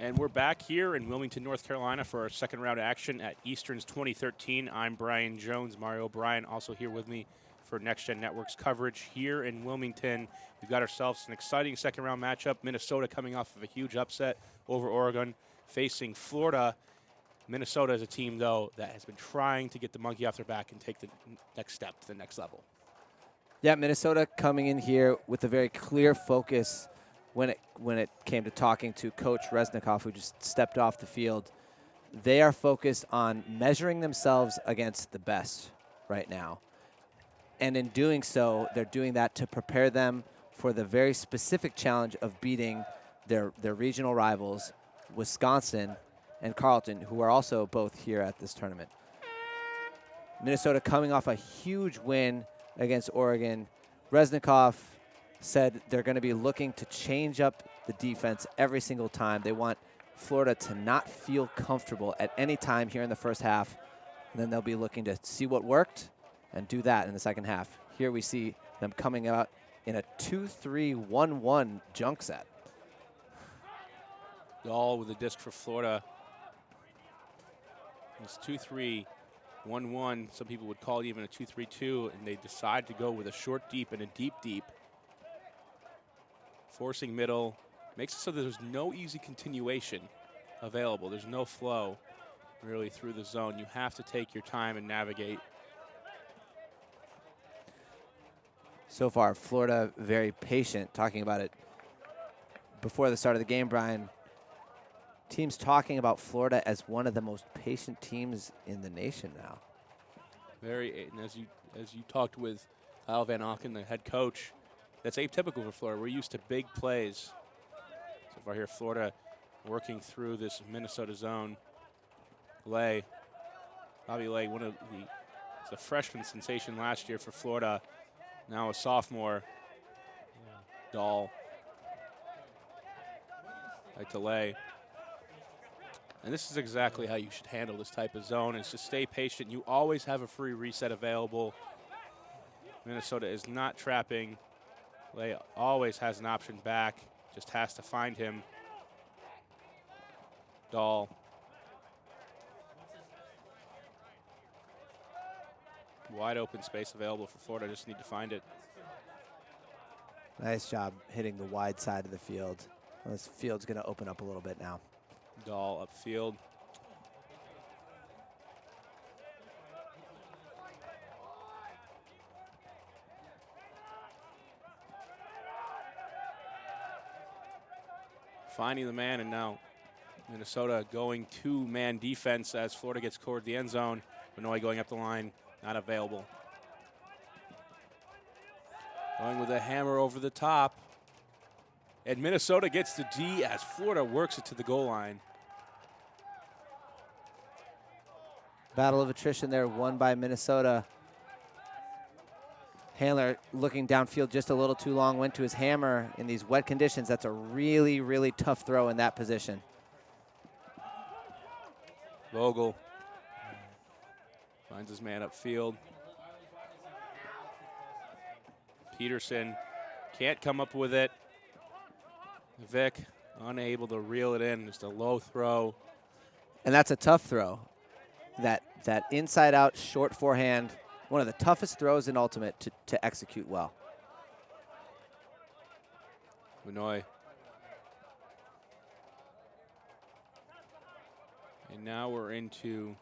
And we're back here in Wilmington, North Carolina for our second round action at Eastern's 2013. I'm Brian Jones. Mario O'Brien also here with me for Next Gen Network's coverage here in Wilmington. We've got ourselves an exciting second round matchup. Minnesota coming off of a huge upset over Oregon, facing Florida. Minnesota is a team, though, that has been trying to get the monkey off their back and take the next step to the next level. Yeah, Minnesota coming in here with a very clear focus when it came to talking to Coach Resnikoff, who just stepped off the field. They are focused on measuring themselves against the best right now. And in doing so, they're doing that to prepare them for the very specific challenge of beating their regional rivals, Wisconsin and Carleton, who are also both here at this tournament. Minnesota coming off a huge win against Oregon. Resnikoff said they're going to be looking to change up the defense every single time. They want Florida to not feel comfortable at any time here in the first half. And then they'll be looking to see what worked and do that in the second half. Here we see them coming out in a 2-3-1-1 junk set. All with the disc for Florida. It's 2-3-1-1. Some people would call it even a 2-3-2, and they decide to go with a short deep and a deep deep. Forcing middle makes it so that there's no easy continuation available. There's no flow really through the zone. You have to take your time and navigate. So far, Florida very patient, talking about it before the start of the game, Brian. Teams talking about Florida as one of the most patient teams in the nation now. Very, and as you talked with Kyle Van Auken, the head coach, that's atypical for Florida. We're used to big plays. So far here, Florida working through this Minnesota zone. Lay, Bobby Lay, he's a freshman sensation last year for Florida. Now a sophomore. Dahl. Right to Lay. And this is exactly how you should handle this type of zone, is just stay patient. You always have a free reset available. Minnesota is not trapping. Lay always has an option back, just has to find him. Dahl. Wide open space available for Florida, just need to find it. Nice job hitting the wide side of the field. Well, this field's going to open up a little bit now. Dahl upfield. Finding the man, and now Minnesota going two-man defense as Florida gets toward the end zone. Benoit going up the line, not available. Going with a hammer over the top. And Minnesota gets the D as Florida works it to the goal line. Battle of attrition there, won by Minnesota. Handler looking downfield just a little too long, went to his hammer in these wet conditions. That's a really, really tough throw in that position. Vogel finds his man upfield. Peterson can't come up with it. Vic unable to reel it in, just a low throw. And that's a tough throw. That inside out short forehand, one of the toughest throws in Ultimate to execute well. Benoit. And now we're into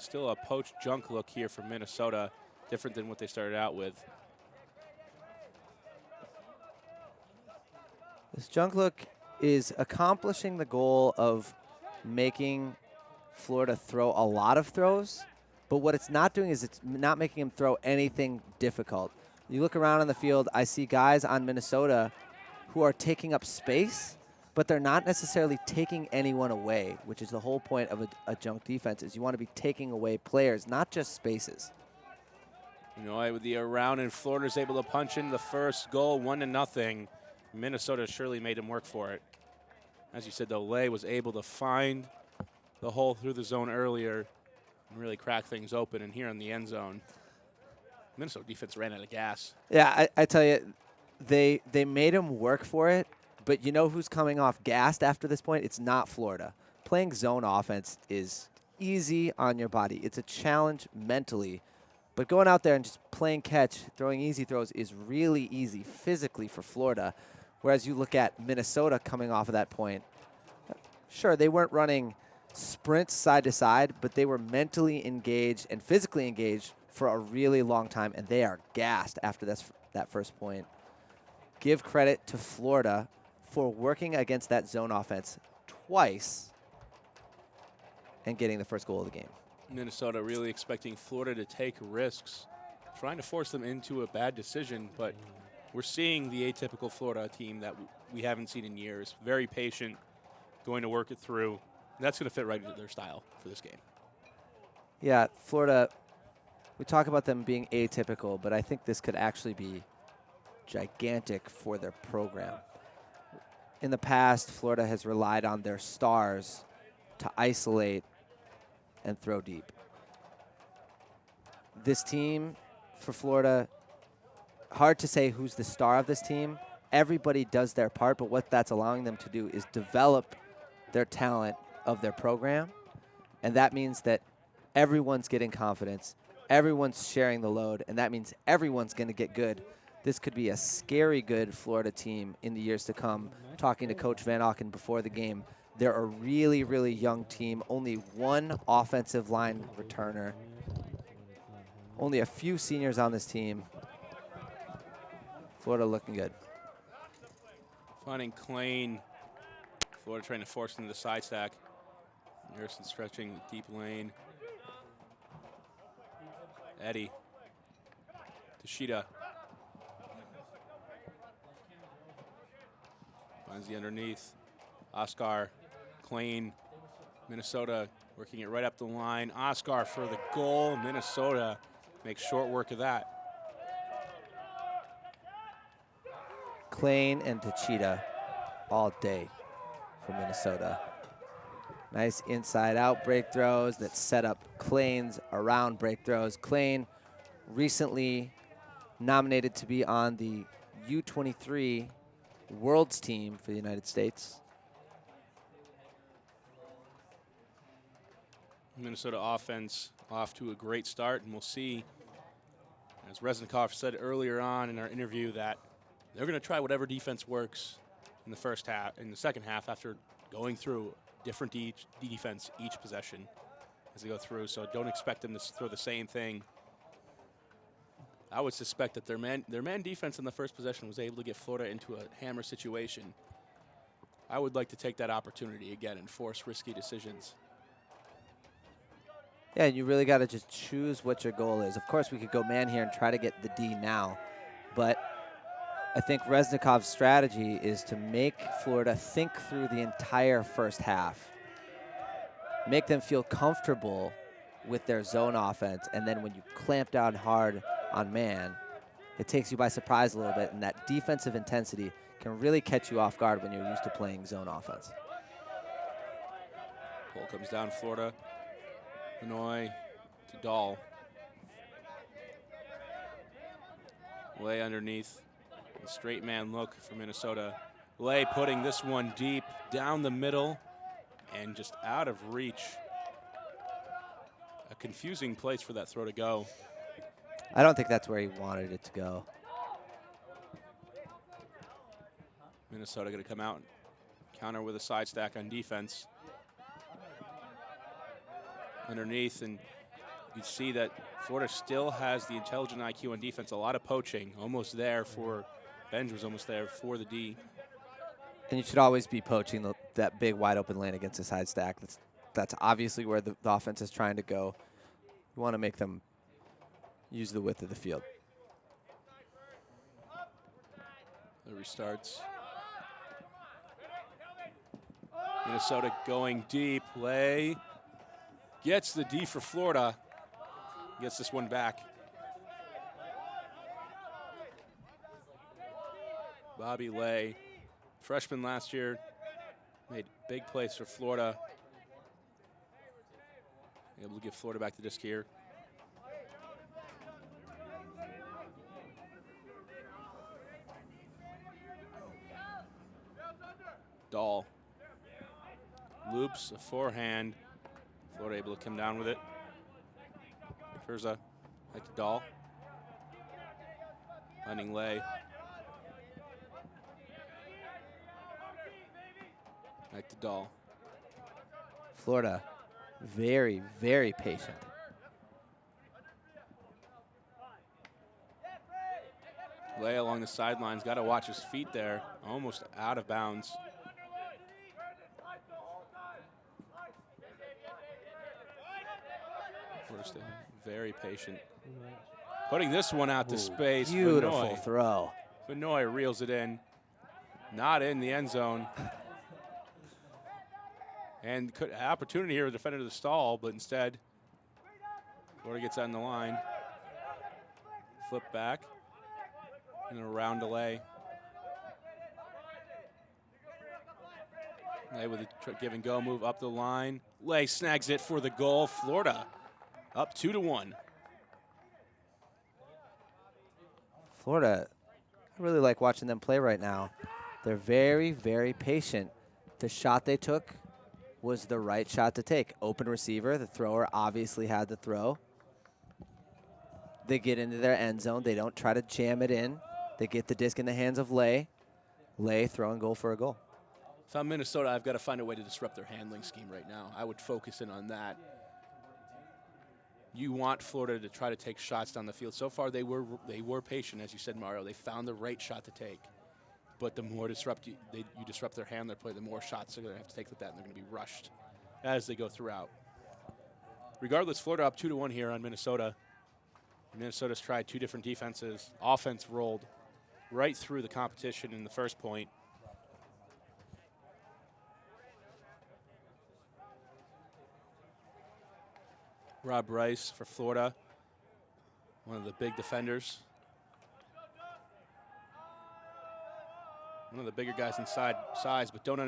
still a poached junk look here for Minnesota, different than what they started out with. This junk look is accomplishing the goal of making Florida throw a lot of throws, but what it's not doing is it's not making him throw anything difficult. You look around on the field, I see guys on Minnesota who are taking up space, but they're not necessarily taking anyone away, which is the whole point of a junk defense, is you want to be taking away players, not just spaces. Benoit with the around, and Florida's able to punch in the first goal, 1-0. Minnesota surely made him work for it. As you said, though, Lay was able to find the hole through the zone earlier and really crack things open. And here in the end zone, Minnesota defense ran out of gas. Yeah, I tell you, they made him work for it, But you know who's coming off gassed after this point? It's not Florida. Playing zone offense is easy on your body. It's a challenge mentally. But going out there and just playing catch, throwing easy throws is really easy physically for Florida. Whereas you look at Minnesota coming off of that point. Sure, they weren't running sprints side to side, but they were mentally engaged and physically engaged for a really long time, and they are gassed after that first point. Give credit to Florida for working against that zone offense twice and getting the first goal of the game. Minnesota really expecting Florida to take risks, trying to force them into a bad decision, but we're seeing the atypical Florida team that we haven't seen in years. Very patient, going to work it through. And that's going to fit right into their style for this game. Yeah, Florida, we talk about them being atypical, but I think this could actually be gigantic for their program. In the past, Florida has relied on their stars to isolate and throw deep. This team for Florida, hard to say who's the star of this team. Everybody does their part, but what that's allowing them to do is develop their talent of their program, and that means that everyone's getting confidence, everyone's sharing the load, and that means everyone's going to get good. This could be a scary good Florida team in the years to come. Talking to Coach Van Auken before the game, they're a really, really young team. Only one offensive line returner. Only a few seniors on this team. Florida looking good. Finding Klein. Florida trying to force into the side stack. Harrison stretching the deep lane. Eddie. Tashida. Finds the underneath. Oscar. Klein. Minnesota working it right up the line. Oscar for the goal. Minnesota makes short work of that. Klein and Tachita all day for Minnesota. Nice inside-out break throws that set up Klein's around break throws. Klein recently nominated to be on the U23 Worlds team for the United States. Minnesota offense off to a great start, and we'll see, as Reznikov said earlier on in our interview, that they're going to try whatever defense works in the first half, in the second half, after going through different defense each possession as they go through. So don't expect them to throw the same thing. I would suspect that their man defense in the first possession was able to get Florida into a hammer situation. I would like to take that opportunity again and force risky decisions. Yeah, you really got to just choose what your goal is. Of course, we could go man here and try to get the D now, but I think Reznikov's strategy is to make Florida think through the entire first half, make them feel comfortable with their zone offense, and then when you clamp down hard on man, it takes you by surprise a little bit, and that defensive intensity can really catch you off guard when you're used to playing zone offense. Ball comes down Florida. Benoit to Dahl. Lay underneath. Straight man look for Minnesota. Lay putting this one deep down the middle and just out of reach. A confusing place for that throw to go. I don't think that's where he wanted it to go. Minnesota going to come out and counter with a side stack on defense. Underneath, and you see that Florida still has the intelligent IQ on defense. A lot of poaching, almost there for Benj was almost there for the D. And you should always be poaching that big wide open lane against a side stack. That's obviously where the offense is trying to go. You want to make them use the width of the field. The restarts. Minnesota going deep. Lay gets the D for Florida. Gets this one back. Bobby Lay, freshman last year, made big plays for Florida. Able to give Florida back the disc here. Dahl loops a forehand. Florida able to come down with it. Terza back to Dahl. Finding Lay. Back to Dahl. Florida, very, very patient. Lay along the sidelines, got to watch his feet there. Almost out of bounds. Florida staying very patient. Putting this one out to space. Beautiful Benoit. throw. Benoit reels it in. Not in the end zone. And could opportunity here to defend to the stall, but instead, Florida gets on the line. Flip back. And around to Lay. Lay with a give and go move up the line. Lay snags it for the goal. Florida up 2-1. Florida, I really like watching them play right now. They're very, very patient. The shot they took was the right shot to take. Open receiver, the thrower obviously had the throw. They get into their end zone. They don't try to jam it in. They get the disc in the hands of Lay. Lay, throw and goal for a goal. If I'm Minnesota, I've got to find a way to disrupt their handling scheme right now. I would focus in on that. You want Florida to try to take shots down the field. So far, they were patient, as you said, Mario. They found the right shot to take. But the more you disrupt their handler play, the more shots they're going to have to take with that, and they're going to be rushed as they go throughout. Regardless, Florida up 2-1 here on Minnesota. Minnesota's tried two different defenses. Offense rolled right through the competition in the first point. Rob Rice for Florida, one of the big defenders. One of the bigger guys inside size, but don't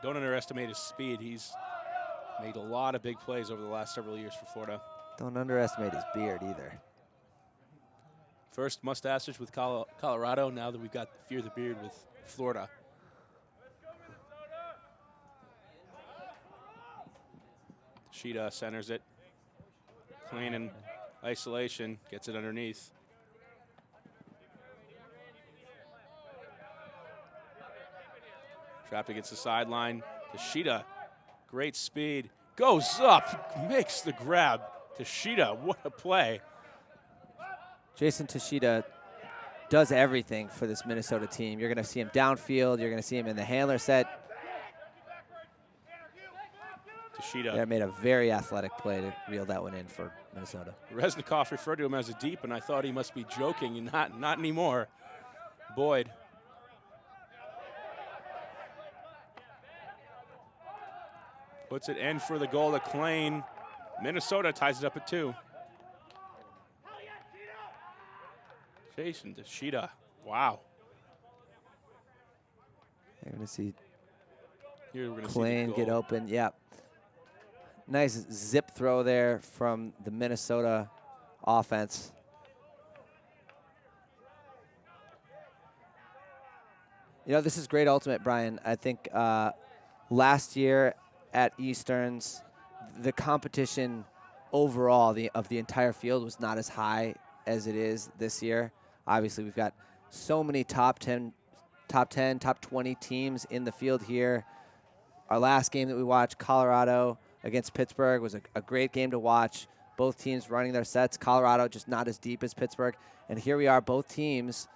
underestimate his speed. He's made a lot of big plays over the last several years for Florida. Don't underestimate his beard either. First mustaches with Colorado. Now that we've got Fear the Beard with Florida. Sheeta centers it. Clean in isolation, gets it underneath. Trapped against the sideline. Tashida, great speed. Goes up, makes the grab. Tashida, what a play. Jason Tashida does everything for this Minnesota team. You're going to see him downfield. You're going to see him in the handler set. Tashida. Yeah, made a very athletic play to reel that one in for Minnesota. Reznikov referred to him as a deep, and I thought he must be joking, and not anymore. Boyd. Puts it in for the goal to Klein. Minnesota ties it up at 2. Jason Tashida. Wow. You're going to see Here we're going to Klein get open. Yeah. Nice zip throw there from the Minnesota offense. You know, this is great ultimate, Brian. I think last year at Easterns, the competition overall of the entire field was not as high as it is this year. Obviously, we've got so many top 10, top 20 teams in the field here. Our last game that we watched, Colorado against Pittsburgh, was a great game to watch. Both teams running their sets. Colorado just not as deep as Pittsburgh. And here we are, both teams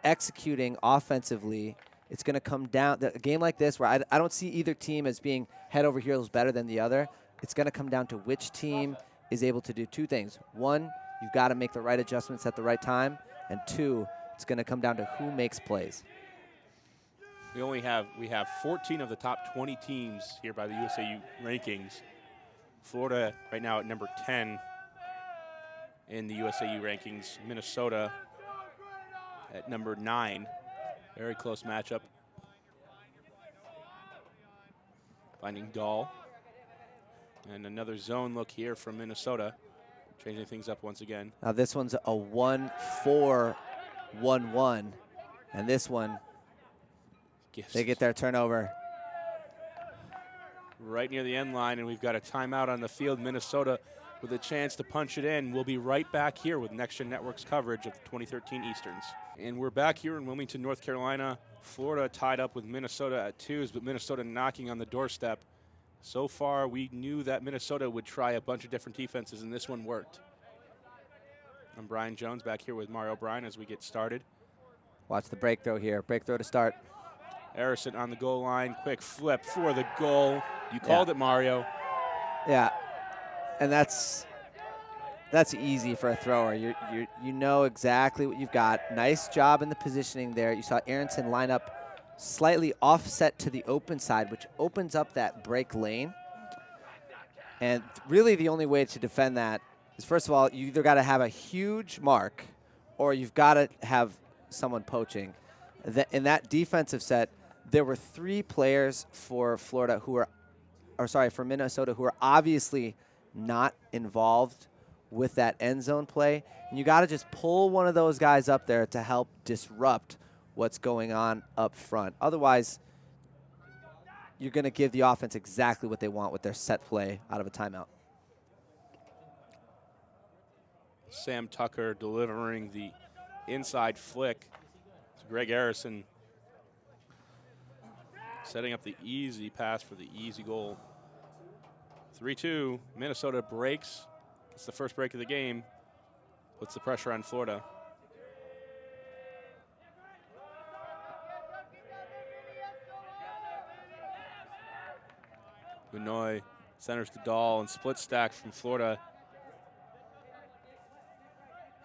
executing offensively. It's going to come down, a game like this where I don't see either team as being head over heels better than the other. It's going to come down to which team is able to do two things. One, you've got to make the right adjustments at the right time. And two, it's going to come down to who makes plays. We have 14 of the top 20 teams here by the USAU rankings. Florida right now at number 10 in the USAU rankings. Minnesota at number 9. Very close matchup. Finding Dahl. And another zone look here from Minnesota. Changing things up once again. Now this one's a 1-4-1-1. And this one They get their turnover. Right near the end line, and we've got a timeout on the field. Minnesota with a chance to punch it in. We'll be right back here with Next Gen Network's coverage of the 2013 Easterns. And we're back here in Wilmington, North Carolina. Florida tied up with Minnesota at 2s, but Minnesota knocking on the doorstep. So far, we knew that Minnesota would try a bunch of different defenses, and this one worked. I'm Brian Jones, back here with Mario Bryan as we get started. Watch the break throw here. Break throw to start. Harrison on the goal line. Quick flip for the goal. You called it, Mario. Yeah, and that's easy for a thrower. You know exactly what you've got. Nice job in the positioning there. You saw Aronson line up slightly offset to the open side, which opens up that break lane. And really the only way to defend that is, first of all, you either got to have a huge mark or you've got to have someone poaching. In that defensive set, there were 3 players for Florida who are, or sorry, for Minnesota who are obviously not involved with that end zone play. And you got to just pull one of those guys up there to help disrupt what's going on up front. Otherwise, you're going to give the offense exactly what they want with their set play out of a timeout. Sam Tucker delivering the inside flick to Greg Harrison, setting up the easy pass for the easy goal. 3-2, Minnesota breaks. It's the first break of the game. Puts the pressure on Florida. Benoit centers to Dahl and split stack from Florida.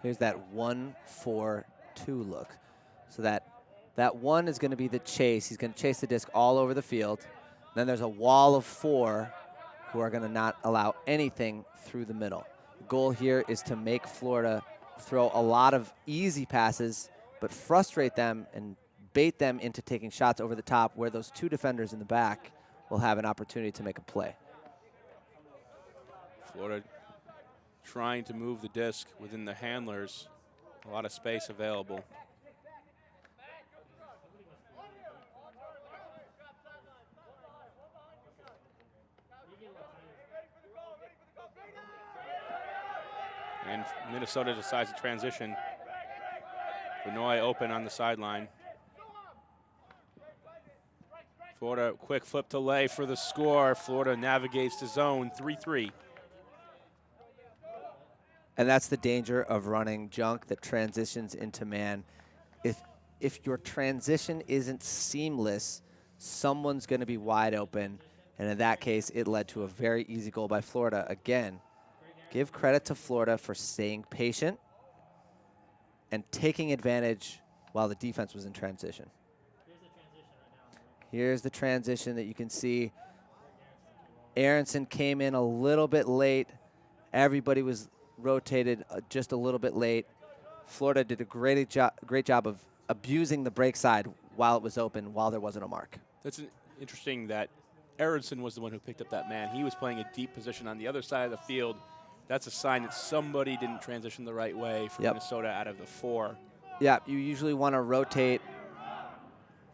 Here's that 1-4-2 look. So that one is going to be the chase. He's going to chase the disc all over the field. Then there's a wall of 4 who are going to not allow anything through the middle. The goal here is to make Florida throw a lot of easy passes, but frustrate them and bait them into taking shots over the top, where those 2 defenders in the back will have an opportunity to make a play. Florida trying to move the disc within the handlers. A lot of space available. And Minnesota decides to transition. Benoit open on the sideline. Florida, quick flip to Lay for the score. Florida navigates the zone, 3-3. And that's the danger of running junk that transitions into man. If your transition isn't seamless, someone's going to be wide open. And in that case, it led to a very easy goal by Florida. Again, give credit to Florida for staying patient and taking advantage while the defense was in transition. Here's the transition that you can see. Aronson came in a little bit late. Everybody was rotated just a little bit late. Florida did a great job of abusing the break side while it was open, while there wasn't a mark. That's interesting that Aronson was the one who picked up that man. He was playing a deep position on the other side of the field. That's a sign that somebody didn't transition the right way for Minnesota out of the 4. Yeah, you usually want to rotate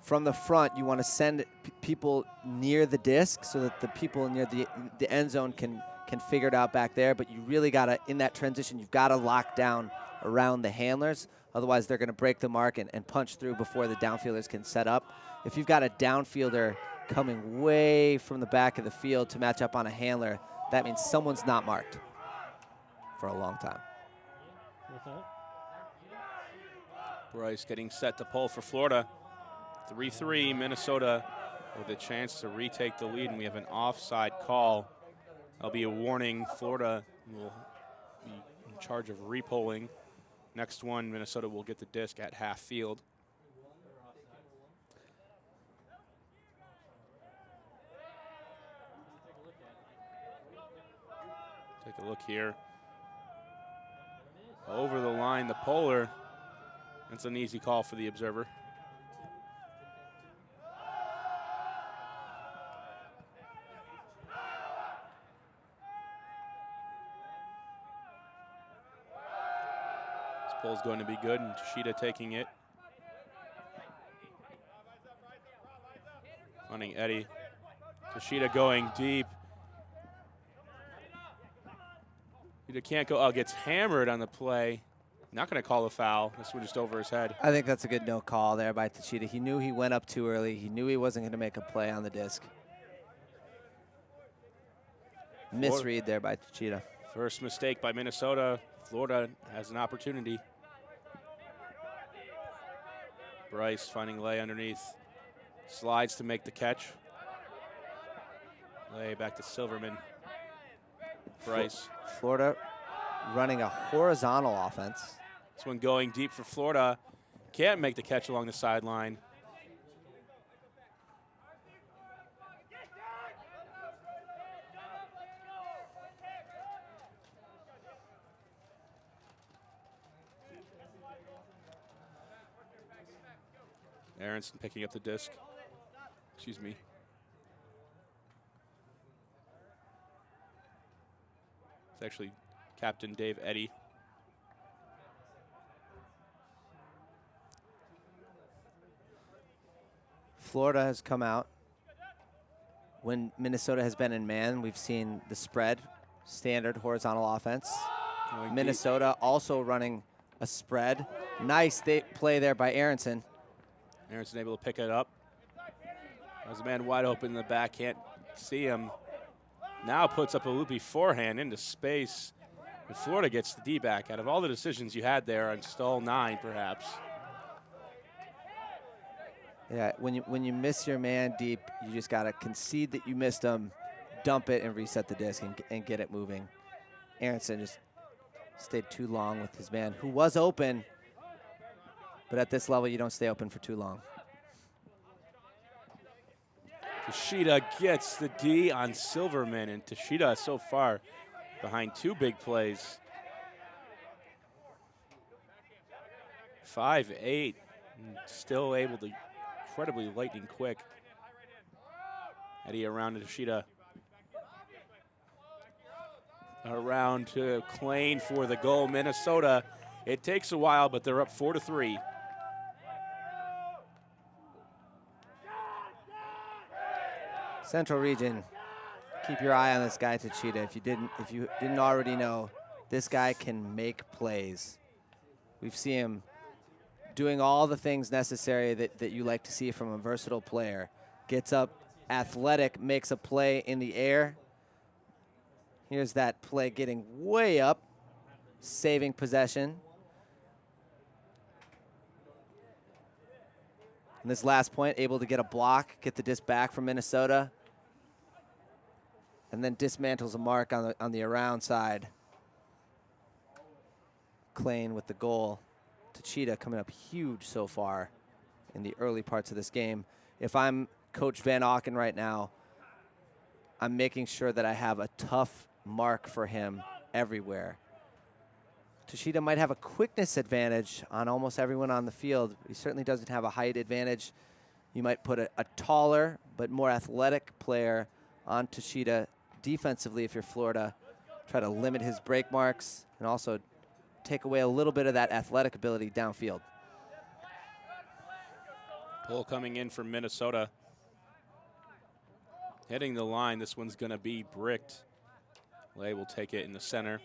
from the front. You want to send people near the disc so that the people near the end zone can figure it out back there. But you really got to, in that transition, you've got to lock down around the handlers. Otherwise, they're going to break the mark and punch through before the downfielders can set up. If you've got a downfielder coming way from the back of the field to match up on a handler, that means someone's not marked for a long time. Bryce getting set to pull for Florida. 3-3, Minnesota with a chance to retake the lead, and we have an offside call. That'll be a warning. Florida will be in charge of repolling. Next one, Minnesota will get the disc at half field. Take a look here. Over the line, the polar. That's an easy call for the observer. This pull's going to be good, and Toshida taking it. Running Eddie. Toshida going deep. Toshida can't go. Oh, gets hammered on the play. Not going to call a foul. This one just over his head. I think that's a good no call there by Toshida. He knew he went up too early. He knew he wasn't going to make a play on the disc. Misread there by Toshida. First mistake by Minnesota. Florida has an opportunity. Bryce finding Lay underneath. Slides to make the catch. Lay back to Silverman. Bryce. Florida running a horizontal offense. This one going deep for Florida. Can't make the catch along the sideline. Aronson picking up the disc. Excuse me. It's actually Captain Dave Eddy. Florida has come out. When Minnesota has been in man, we've seen the spread, standard horizontal offense. Going Minnesota also running a spread. Nice play there by Aronson. Aronson able to pick it up. There's a man wide open in the back, can't see him. Now puts up a loopy forehand into space. And Florida gets the D-back. Out of all the decisions you had there on stall 9, perhaps. Yeah, when you miss your man deep, you just got to concede that you missed him, dump it, and reset the disc and get it moving. Aronson just stayed too long with his man, who was open. But at this level, you don't stay open for too long. Toshida gets the D on Silverman, and Toshida so far behind 2 big plays. 5'8", still able to incredibly lightning quick. Eddie around to Toshida. Around to Klain for the goal. Minnesota, it takes a while, but they're up 4-3. Central Region, keep your eye on this guy Toshida. If you didn't already know, this guy can make plays. We've seen him doing all the things necessary that you like to see from a versatile player. Gets up, athletic, makes a play in the air. Here's that play getting way up, saving possession. And this last point, able to get a block, get the disc back from Minnesota. And then dismantles a mark on the around side. Klain with the goal. Toshida coming up huge so far in the early parts of this game. If I'm Coach Van Auken right now, I'm making sure that I have a tough mark for him everywhere. Toshida might have a quickness advantage on almost everyone on the field. He certainly doesn't have a height advantage. You might put a taller but more athletic player on Toshida defensively if you're Florida. Try to limit his break marks and also take away a little bit of that athletic ability downfield. Pull coming in from Minnesota. Hitting the line, this one's going to be bricked. Lay will take it in the center.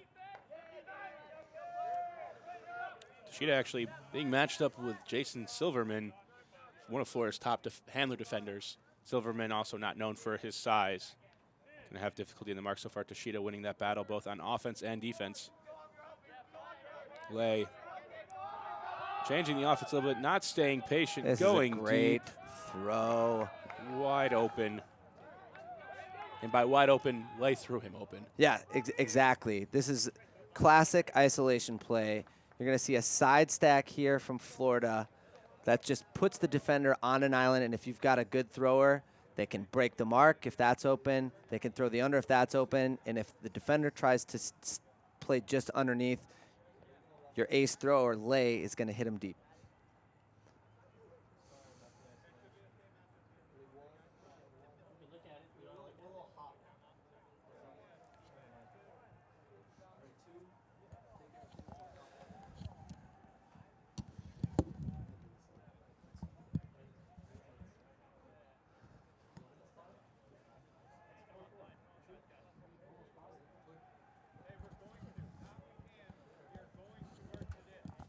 Toshida actually being matched up with Jason Silverman, one of Florida's top handler defenders. Silverman also not known for his size. Going to have difficulty in the mark so far. Toshida winning that battle both on offense and defense. Lay changing the offense a little bit, not staying patient, This going is a great deep. throw. Wide open. And by wide open, Lay threw him open. Yeah, exactly. This is classic isolation play. You're going to see a side stack here from Florida that just puts the defender on an island, and if you've got a good thrower, they can break the mark if that's open. They can throw the under if that's open, and if the defender tries to play just underneath, your ace thrower, Lay, is going to hit him deep.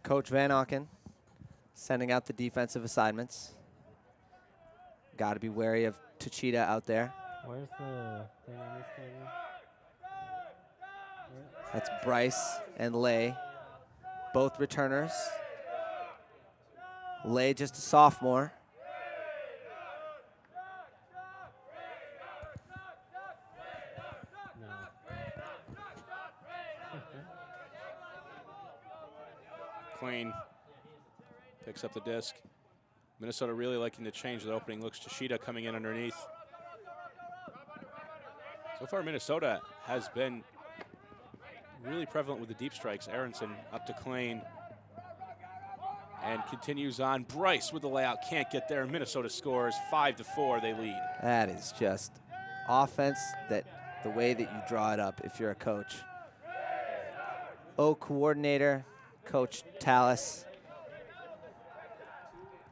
Coach Van Auken sending out the defensive assignments. Got to be wary of Tachita out there. Where's the thing on this table? That's Bryce and Lay, both returners. Lay just a sophomore. No. Queen picks up the disc. Minnesota really liking to change the opening looks. Tachita coming in underneath. So far, Minnesota has been really prevalent with the deep strikes. Aronson up to Klein. And continues on. Bryce with the layout. Can't get there. Minnesota scores 5-4. They lead. That is just offense that the way that you draw it up if you're a coach. Coordinator, Coach Tallis.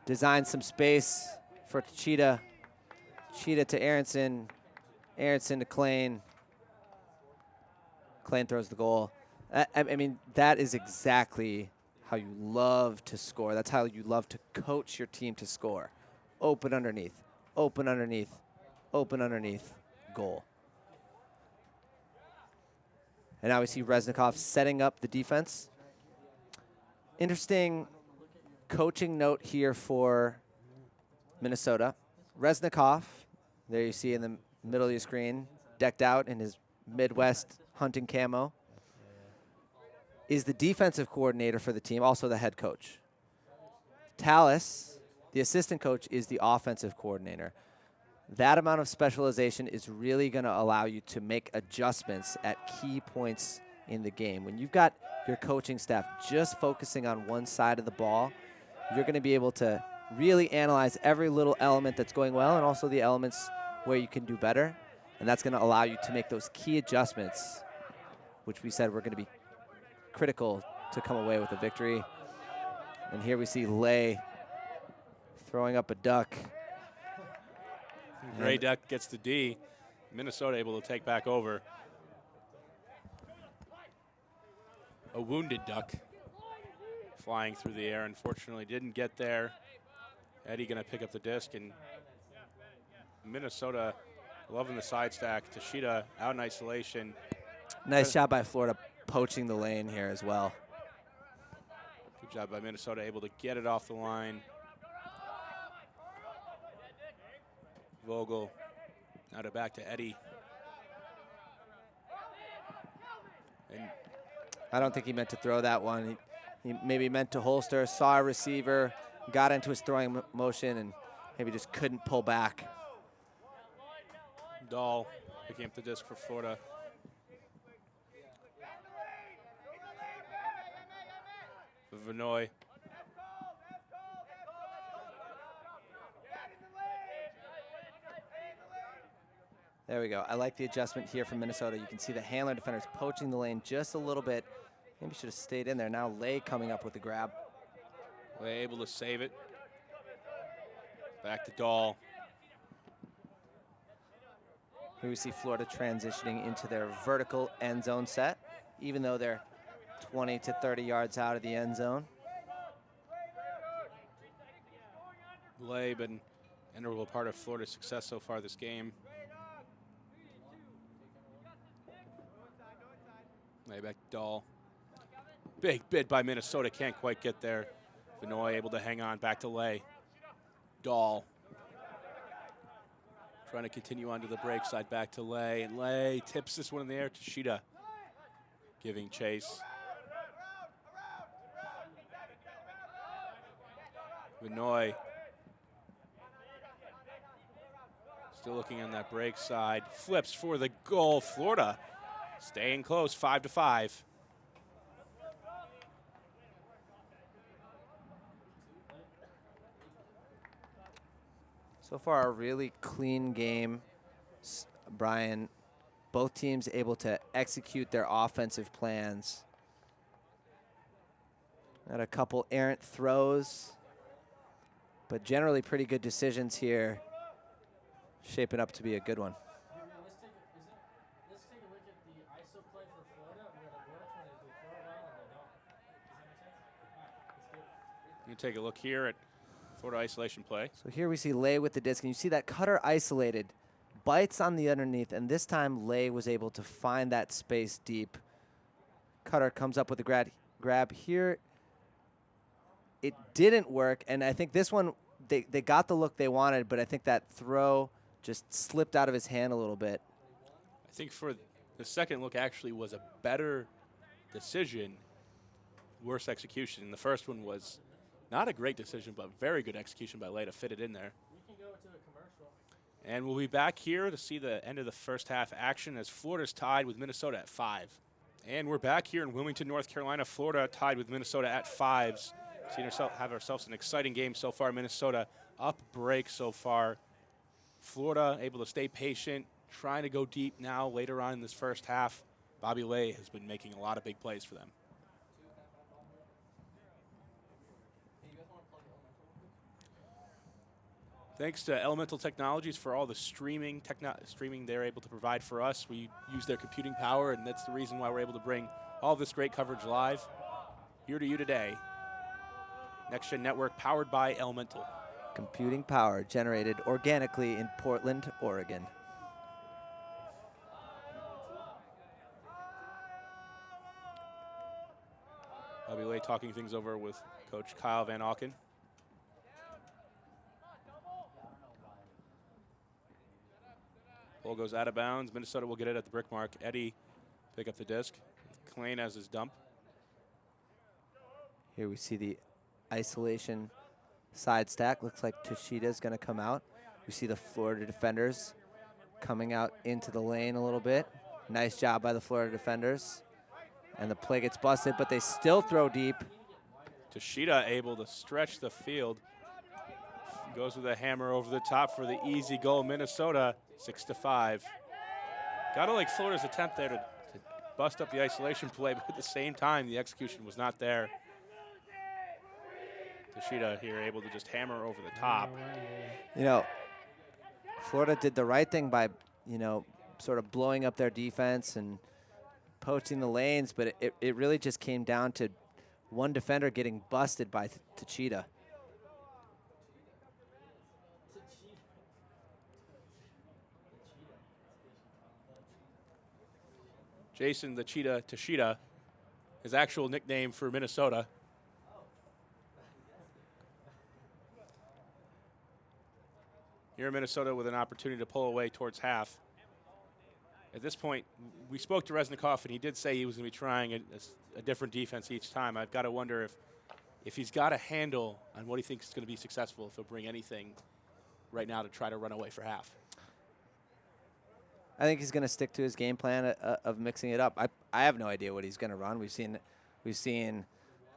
Designed some space for Tachita. Tachita to Aronson. Aronson to Klein. Klein throws the goal. I mean, that is exactly how you love to score. That's how you love to coach your team to score. Open underneath, open underneath, open underneath, goal. And now we see Reznikov setting up the defense. Interesting coaching note here for Minnesota. Reznikov, there you see in the middle of your screen, decked out in his Midwest hunting camo, is the defensive coordinator for the team, also the head coach. Tallis, the assistant coach, is the offensive coordinator. That amount of specialization is really going to allow you to make adjustments at key points in the game. When you've got your coaching staff just focusing on one side of the ball, you're going to be able to really analyze every little element that's going well and also the elements where you can do better. And that's going to allow you to make those key adjustments, which we said were going to be critical to come away with a victory. And here we see Lay throwing up a duck. Gray Duck gets the D. Minnesota able to take back over. A wounded duck flying through the air. Unfortunately, didn't get there. Eddie going to pick up the disc, and Minnesota loving the side stack. Tachita out in isolation. Nice job by Florida poaching the lane here as well. Good job by Minnesota, able to get it off the line. Vogel now to back to Eddie. And I don't think he meant to throw that one. He maybe meant to holster, saw a receiver, got into his throwing motion, and maybe just couldn't pull back. Dahl picking up the disc for Florida. Vinoy. There we go. I like the adjustment here from Minnesota. You can see the Handler defenders poaching the lane just a little bit. Maybe should have stayed in there. Now Lay coming up with the grab. Lay able to save it. Back to Dahl. Here we see Florida transitioning into their vertical end zone set, even though they're 20 to 30 yards out of the end zone. Lay been an integral part of Florida's success so far this game. Lay back to Dahl. Big bid by Minnesota, can't quite get there. Vinoy able to hang on, back to Lay. Dahl. Trying to continue onto the break side, back to Lay, and Lay tips this one in the air. Tachita giving chase. Vinoy still looking on that break side. Flips for the goal. Florida staying close, 5-5. So far, a really clean game, Brian. Both teams able to execute their offensive plans. Had a couple errant throws, but generally pretty good decisions here. Shaping up to be a good one. Let's take a look at the ISO play for Florida, where it works when they throw it well and they don't. Does that make sense? Going to take a look here at Florida isolation play. So here we see Lay with the disc, and you see that Cutter isolated, bites on the underneath, and this time Lay was able to find that space deep. Cutter comes up with a grab here. It didn't work, and I think this one, they got the look they wanted, but I think that throw just slipped out of his hand a little bit. I think for the second look actually was a better decision, worse execution. The first one was not a great decision, but very good execution by Lay to fit it in there. We can go to a commercial. And we'll be back here to see the end of the first half action as Florida's tied with Minnesota at 5. And we're back here in Wilmington, North Carolina. Florida tied with Minnesota at 5s. Have ourselves an exciting game so far. Minnesota up break so far. Florida able to stay patient, trying to go deep now later on in this first half. Bobby Lay has been making a lot of big plays for them. Thanks to Elemental Technologies for all the streaming they're able to provide for us. We use their computing power, and that's the reason why we're able to bring all this great coverage live here to you today. Next Gen Network powered by Elemental. Computing power generated organically in Portland, Oregon. Bobby Lay talking things over with Coach Kyle Van Auken. Ball goes out of bounds. Minnesota will get it at the brick mark. Eddie pick up the disc. Klain has his dump. Here we see the isolation side stack. Looks like Toshida is going to come out. We see the Florida defenders coming out into the lane a little bit. Nice job by the Florida defenders. And the play gets busted, but they still throw deep. Toshida able to stretch the field. Goes with a hammer over the top for the easy goal. Minnesota 6-5. Gotta like Florida's attempt there to bust up the isolation play, but at the same time, the execution was not there. Toshida here able to just hammer over the top. You know, Florida did the right thing by, you know, sort of blowing up their defense and poaching the lanes, but it really just came down to one defender getting busted by Toshida. Jason the Cheetah Toshida, his actual nickname for Minnesota. Here in Minnesota with an opportunity to pull away towards half. At this point, we spoke to Reznikov, and he did say he was going to be trying a different defense each time. I've got to wonder if he's got a handle on what he thinks is going to be successful, if he'll bring anything right now to try to run away for half. I think he's going to stick to his game plan of mixing it up. I have no idea what he's going to run. We've seen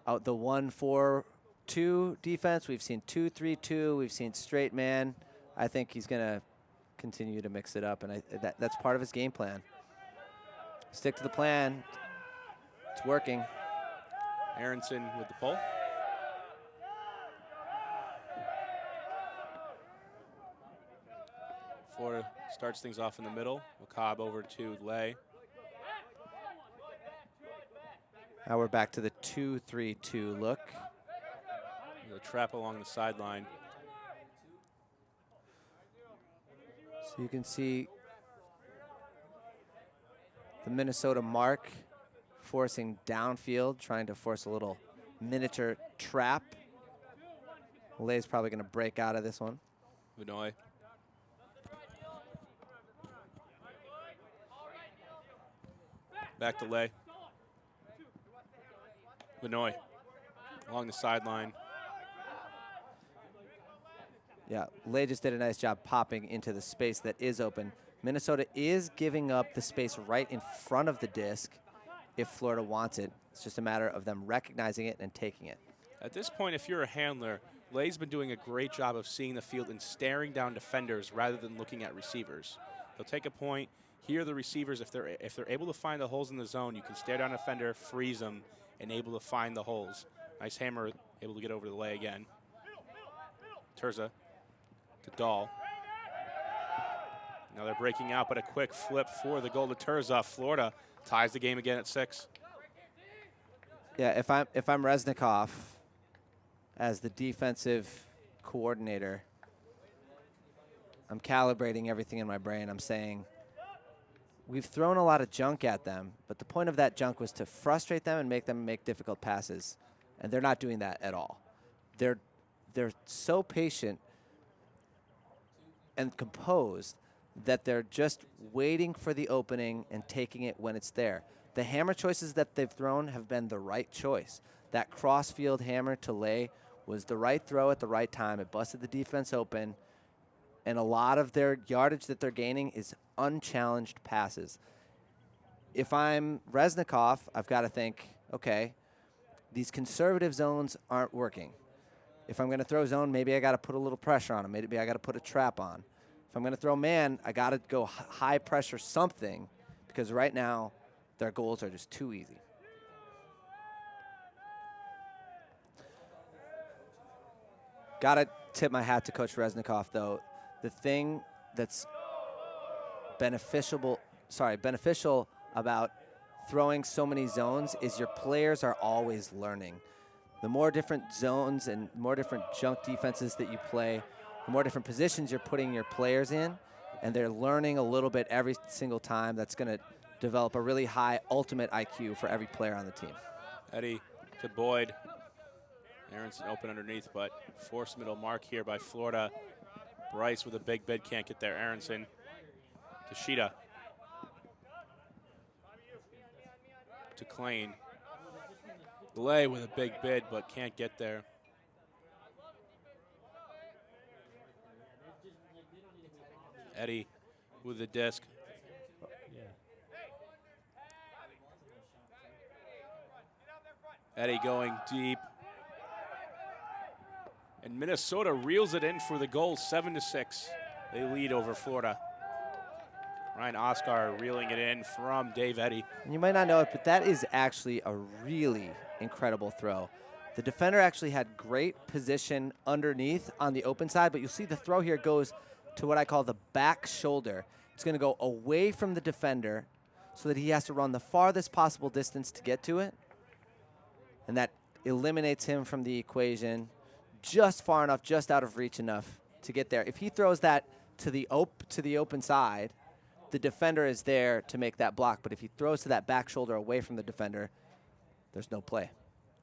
out the 1-4-2 defense. We've seen 2-3-2. We've seen straight man. I think he's going to continue to mix it up, and that's part of his game plan. Stick to the plan. It's working. Aronson with the pull. Florida starts things off in the middle. McCobb over to Lay. Now we're back to the 2-3-2 look. The trap along the sideline. So you can see the Minnesota mark forcing downfield, trying to force a little miniature trap. Lay's probably going to break out of this one. Vinoy. Back to Lay. Vinoy along the sideline. Yeah, Lay just did a nice job popping into the space that is open. Minnesota is giving up the space right in front of the disc if Florida wants it. It's just a matter of them recognizing it and taking it. At this point, if you're a handler, Lay's been doing a great job of seeing the field and staring down defenders rather than looking at receivers. They'll take a point, hear the receivers. If they're able to find the holes in the zone, you can stare down a defender, freeze them, and able to find the holes. Nice hammer, able to get over the Lay again. Terza to Dahl. Now they're breaking out, but a quick flip for the goal to Terza. Florida ties the game again at 6. Yeah, if I'm Reznikov, as the defensive coordinator, I'm calibrating everything in my brain. I'm saying, we've thrown a lot of junk at them, but the point of that junk was to frustrate them and make them make difficult passes. And they're not doing that at all. They're so patient and composed that they're just waiting for the opening and taking it when it's there. The hammer choices that they've thrown have been the right choice. That cross-field hammer to Lay was the right throw at the right time. It busted the defense open, and a lot of their yardage that they're gaining is unchallenged passes. If I'm Reznikov, I've got to think, okay, these conservative zones aren't working. If I'm going to throw zone, maybe I got to put a little pressure on them. Maybe I got to put a trap on. If I'm going to throw man, I got to go high pressure something, because right now their goals are just too easy. Got to tip my hat to Coach Reznikov, though. The thing that's beneficial about throwing so many zones is your players are always learning. The more different zones and more different junk defenses that you play, the more different positions you're putting your players in, and they're learning a little bit every single time. That's going to develop a really high ultimate IQ for every player on the team. Eddie to Boyd. Aronson open underneath, but forced middle mark here by Florida. Bryce with a big bid, can't get there. Aronson to Sheeta. To Klein. Lay with a big bid, but can't get there. Eddie with the disc. Eddie going deep. And Minnesota reels it in for the goal, 7-6. They lead over Florida. Ryan Oscar reeling it in from Dave Eddy. And you might not know it, but that is actually a really incredible throw. The defender actually had great position underneath on the open side, but you'll see the throw here goes to what I call the back shoulder. It's going to go away from the defender so that he has to run the farthest possible distance to get to it. And that eliminates him from the equation just far enough, just out of reach enough to get there. If he throws that to the open side, the defender is there to make that block. But if he throws to that back shoulder away from the defender, there's no play.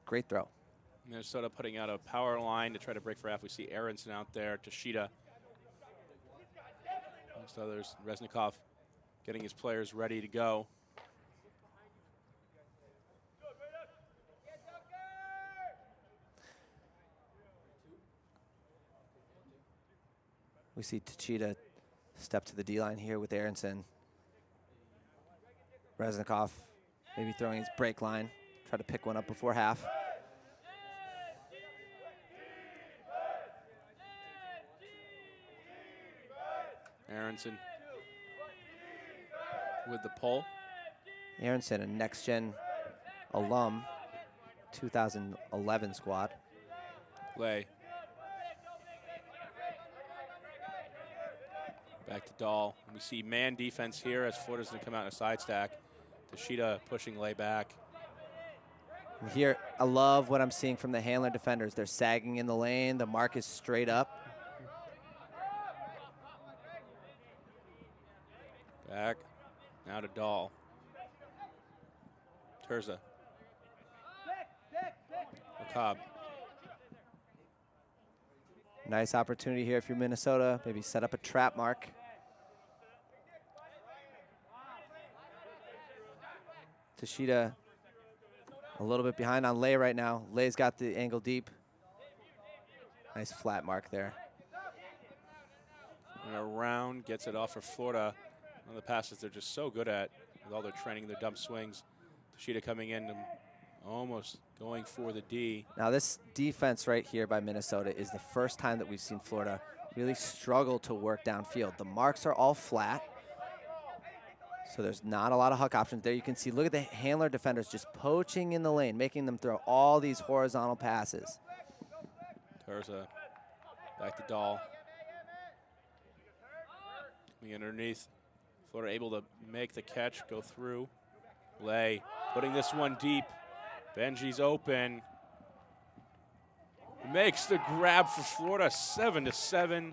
Great throw. Minnesota putting out a power line to try to break for half. We see Aronson out there, Toshida. Amongst others, Reznikov getting his players ready to go. We see Toshida step to the D-line here with Aronson. Reznikov maybe throwing his break line, try to pick one up before half. Aronson with the pull. Aronson, a next-gen alum, 2011 squad. Lay. Back to Dahl. We see man defense here as Florida's going to come out in a side stack. Toshida pushing Lay back. And here, I love what I'm seeing from the Handler defenders. They're sagging in the lane. The mark is straight up. Back. Now to Dahl. Terza. McCobb. Nice opportunity here if you're Minnesota. Maybe set up a trap mark. Toshida a little bit behind on Lay right now. Lay's got the angle deep. Nice flat mark there. And around, gets it off for Florida. One of the passes they're just so good at with all their training, their dump swings. Toshida coming in and almost going for the D. Now this defense right here by Minnesota is the first time that we've seen Florida really struggle to work downfield. The marks are all flat, so there's not a lot of huck options there. You can see, look at the Handler defenders just poaching in the lane, making them throw all these horizontal passes. Terza back to Dahl. Coming underneath. Florida able to make the catch, go through. Lay putting this one deep. Benji's open. makes the grab for Florida, 7-7.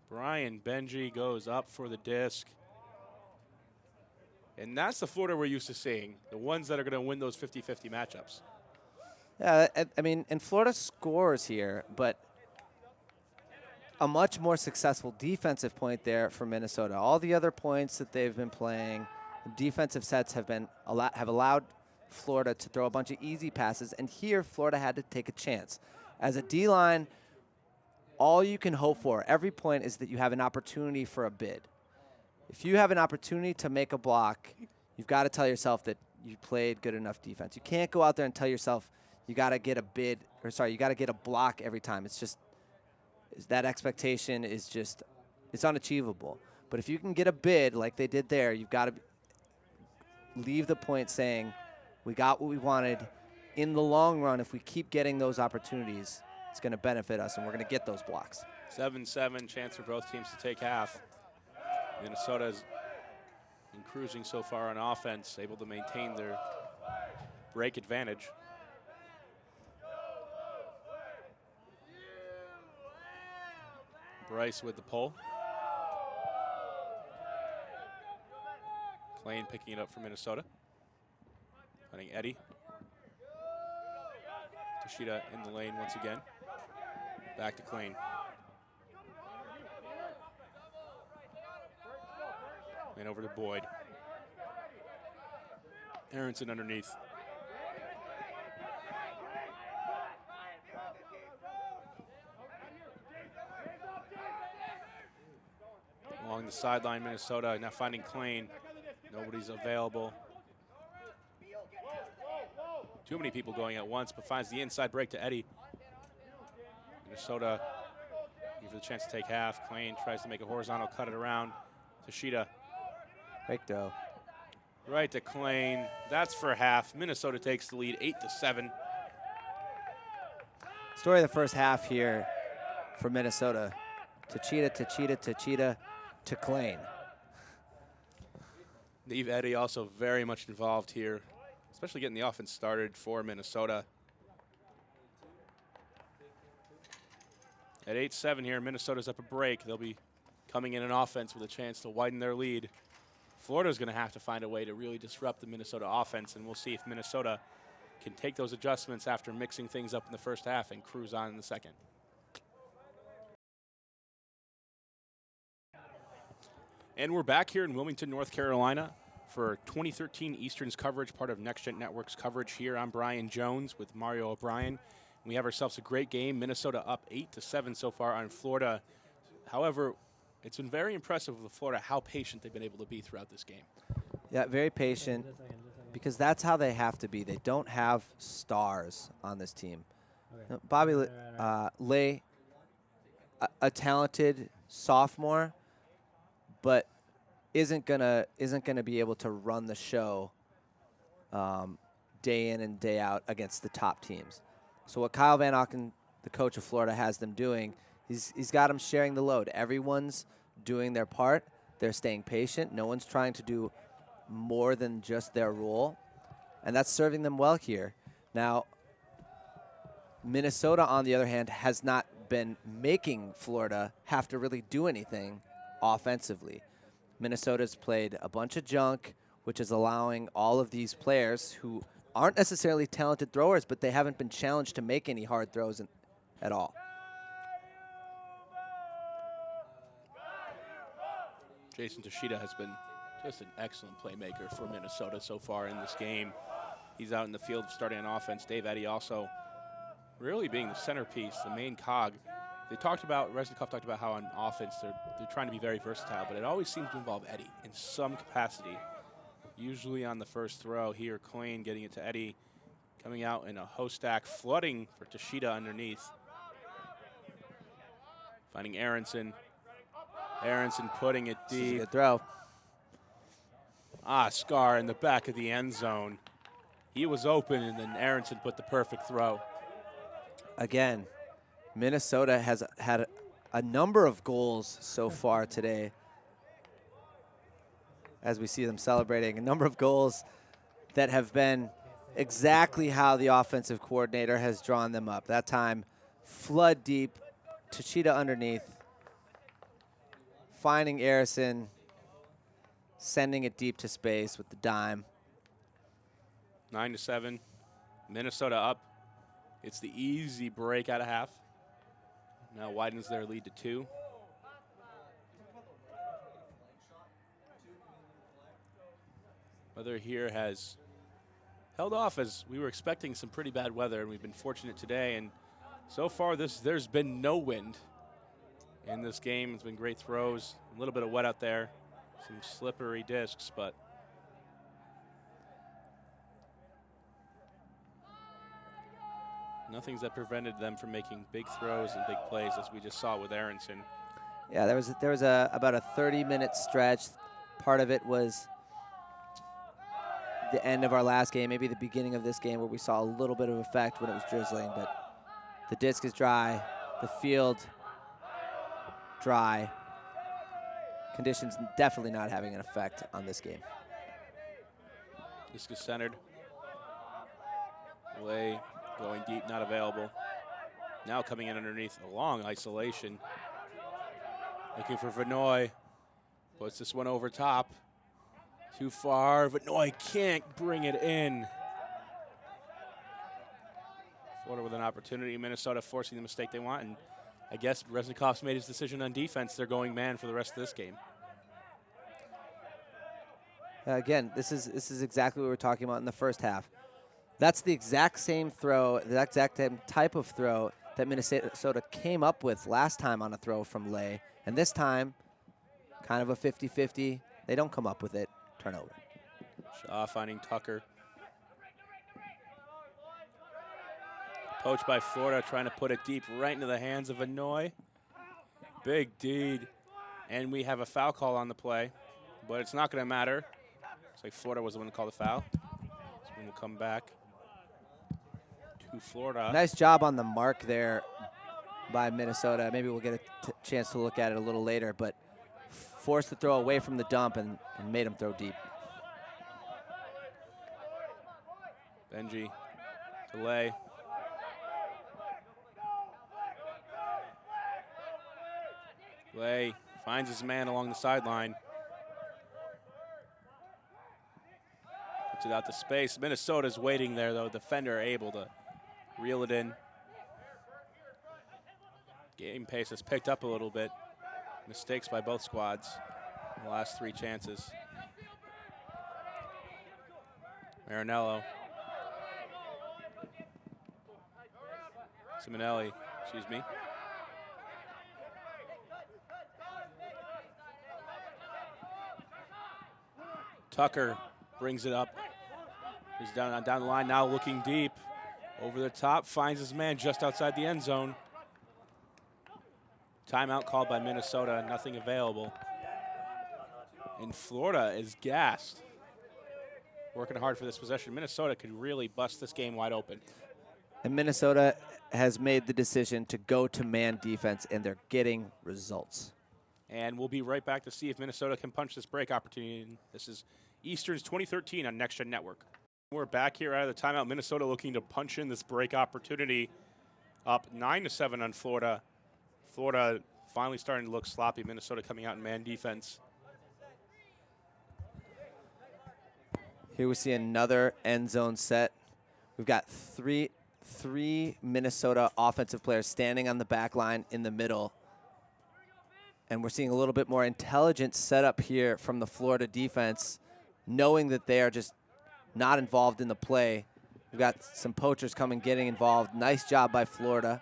Brian Benji goes up for the disc. And that's the Florida we're used to seeing, the ones that are going to win those 50-50 matchups. Yeah, I mean, and Florida scores here, but a much more successful defensive point there for Minnesota. All the other points that they've been playing, defensive sets have allowed Florida to throw a bunch of easy passes, and here Florida had to take a chance. As a D-line, all you can hope for every point is that you have an opportunity for a bid. If you have an opportunity to make a block, you've got to tell yourself that you played good enough defense. You can't go out there and tell yourself you got to get a bid, or sorry, you got to get a block every time. It's just, that expectation is just, it's unachievable. But if you can get a bid like they did there, you've got to leave the point saying, we got what we wanted. In the long run, if we keep getting those opportunities, it's going to benefit us, and we're going to get those blocks. 7-7, chance for both teams to take half. Minnesota's been cruising so far on offense, able to maintain their break advantage. Bryce with the pull. Klein picking it up for Minnesota. Finding Eddie. Toshida in the lane once again. Back to Klein. And over to Boyd. Aronson underneath. Along the sideline, Minnesota now finding Klein. Nobody's available. Too many people going at once, but finds the inside break to Eddie. Minnesota looking for the chance to take half. Klein tries to make a horizontal, cut it around. Toshida. Great throw. Right to Klein. That's for half. Minnesota takes the lead, 8-7. Story of the first half here for Minnesota. Toshida to Klein. Neve Eddie also very much involved here, especially getting the offense started for Minnesota. At 8-7 here, Minnesota's up a break. They'll be coming in an offense with a chance to widen their lead. Florida's going to have to find a way to really disrupt the Minnesota offense, and we'll see if Minnesota can take those adjustments after mixing things up in the first half and cruise on in the second. And we're back here in Wilmington, North Carolina for 2013 Eastern's coverage, part of Next Gen Network's coverage here. I'm Brian Jones with Mario O'Brien. We have ourselves a great game. Minnesota up 8-7 so far on Florida. However, it's been very impressive with Florida how patient they've been able to be throughout this game. Yeah, very patient, because that's how they have to be. They don't have stars on this team. Okay. Bobby Right. Lay, a talented sophomore, but isn't gonna be able to run the show day in and day out against the top teams. So what Kyle Van Auken, the coach of Florida, has them doing, he's got them sharing the load. Everyone's doing their part. They're staying patient. No one's trying to do more than just their role, and that's serving them well here. Now, Minnesota, on the other hand, has not been making Florida have to really do anything offensively. Minnesota's played a bunch of junk, which is allowing all of these players who aren't necessarily talented throwers, but they haven't been challenged to make any hard throws at all. Jason Toshida has been just an excellent playmaker for Minnesota so far in this game. He's out in the field starting on offense. Dave Eddie also really being the centerpiece, the main cog. Reznikov talked about how on offense they're trying to be very versatile, but it always seems to involve Eddie in some capacity. Usually on the first throw here, Klein getting it to Eddie, coming out in a hoe stack, flooding for Toshida underneath. Finding Aronson. Aronson putting it This is a deep. good throw. Scar in the back of the end zone. He was open, and then Aronson put the perfect throw. Again, Minnesota has had a number of goals so far today. As we see them celebrating, a number of goals that have been exactly how the offensive coordinator has drawn them up. That time, flood deep, Tachita underneath, finding Arison, sending it deep to space with the dime. 9-7, Minnesota up. It's the easy break out of half. Now widens their lead to 2. Weather here has held off as we were expecting some pretty bad weather, and we've been fortunate today. And so far, there's been no wind in this game. It's been great throws, a little bit of wet out there, some slippery discs, but nothing's that prevented them from making big throws and big plays, as we just saw with Aronson. Yeah, there was about a 30-minute stretch. Part of it was the end of our last game, maybe the beginning of this game, where we saw a little bit of effect when it was drizzling, but the disc is dry, the field dry. Conditions definitely not having an effect on this game. Disc is centered. Lay going deep, not available. Now coming in underneath, a long isolation. Looking for Vanoy. Puts this one over top. Too far. Vanoy can't bring it in. Florida with an opportunity. Minnesota forcing the mistake they want. And I guess Reznikov's made his decision on defense. They're going man for the rest of this game. Again, this is exactly what we were talking about in the first half. That's the exact same throw, the exact same type of throw that Minnesota came up with last time on a throw from Lay. And this time, kind of a 50-50. They don't come up with it. Turnover. Shaw finding Tucker. Poached by Florida, trying to put it deep right into the hands of Vanoy. Big deed. And we have a foul call on the play, but it's not going to matter. Looks like Florida was the one to call the foul. This one will come back to Florida. Nice job on the mark there by Minnesota. Maybe we'll get a chance to look at it a little later, but forced the throw away from the dump and made him throw deep. Benji to Lay. Lay finds his man along the sideline. Puts it out to space. Minnesota's waiting there, though. Defender able to reel it in. Game pace has picked up a little bit. Mistakes by both squads in the last 3 chances. Marinello. Simonelli, excuse me. Tucker brings it up. He's down the line now, looking deep. Over the top, finds his man just outside the end zone. Timeout called by Minnesota, nothing available. And Florida is gassed. Working hard for this possession. Minnesota could really bust this game wide open. And Minnesota has made the decision to go to man defense, and they're getting results. And we'll be right back to see if Minnesota can punch this break opportunity. This is Eastern's 2013 on Next Gen Network. We're back here out of the timeout. Minnesota looking to punch in this break opportunity. Up 9-7 on Florida. Florida finally starting to look sloppy. Minnesota coming out in man defense. Here we see another end zone set. We've got three Minnesota offensive players standing on the back line in the middle. And we're seeing a little bit more intelligent setup here from the Florida defense, knowing that they are just not involved in the play. We've got some poachers coming, getting involved. Nice job by Florida.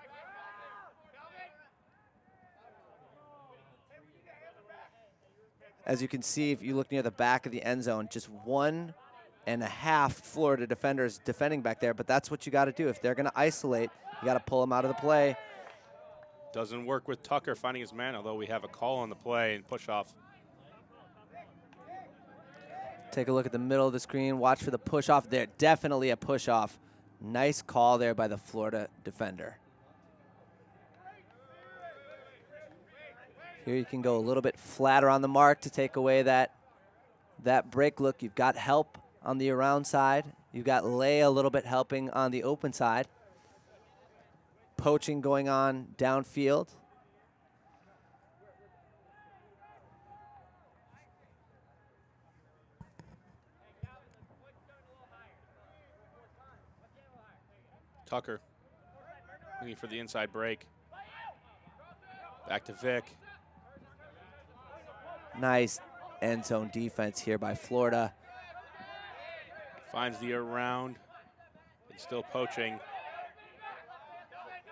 As you can see, if you look near the back of the end zone, just 1.5 Florida defenders defending back there, but that's what you got to do. If they're going to isolate, you got to pull them out of the play. Doesn't work with Tucker finding his man, although we have a call on the play and push off. Take a look at the middle of the screen. Watch for the push off there. Definitely a push off. Nice call there by the Florida defender. Here you can go a little bit flatter on the mark to take away that break look. You've got help on the around side. You've got Lay a little bit helping on the open side. Poaching going on downfield. Tucker looking for the inside break. Back to Vic. Nice end zone defense here by Florida. Finds the around and still poaching.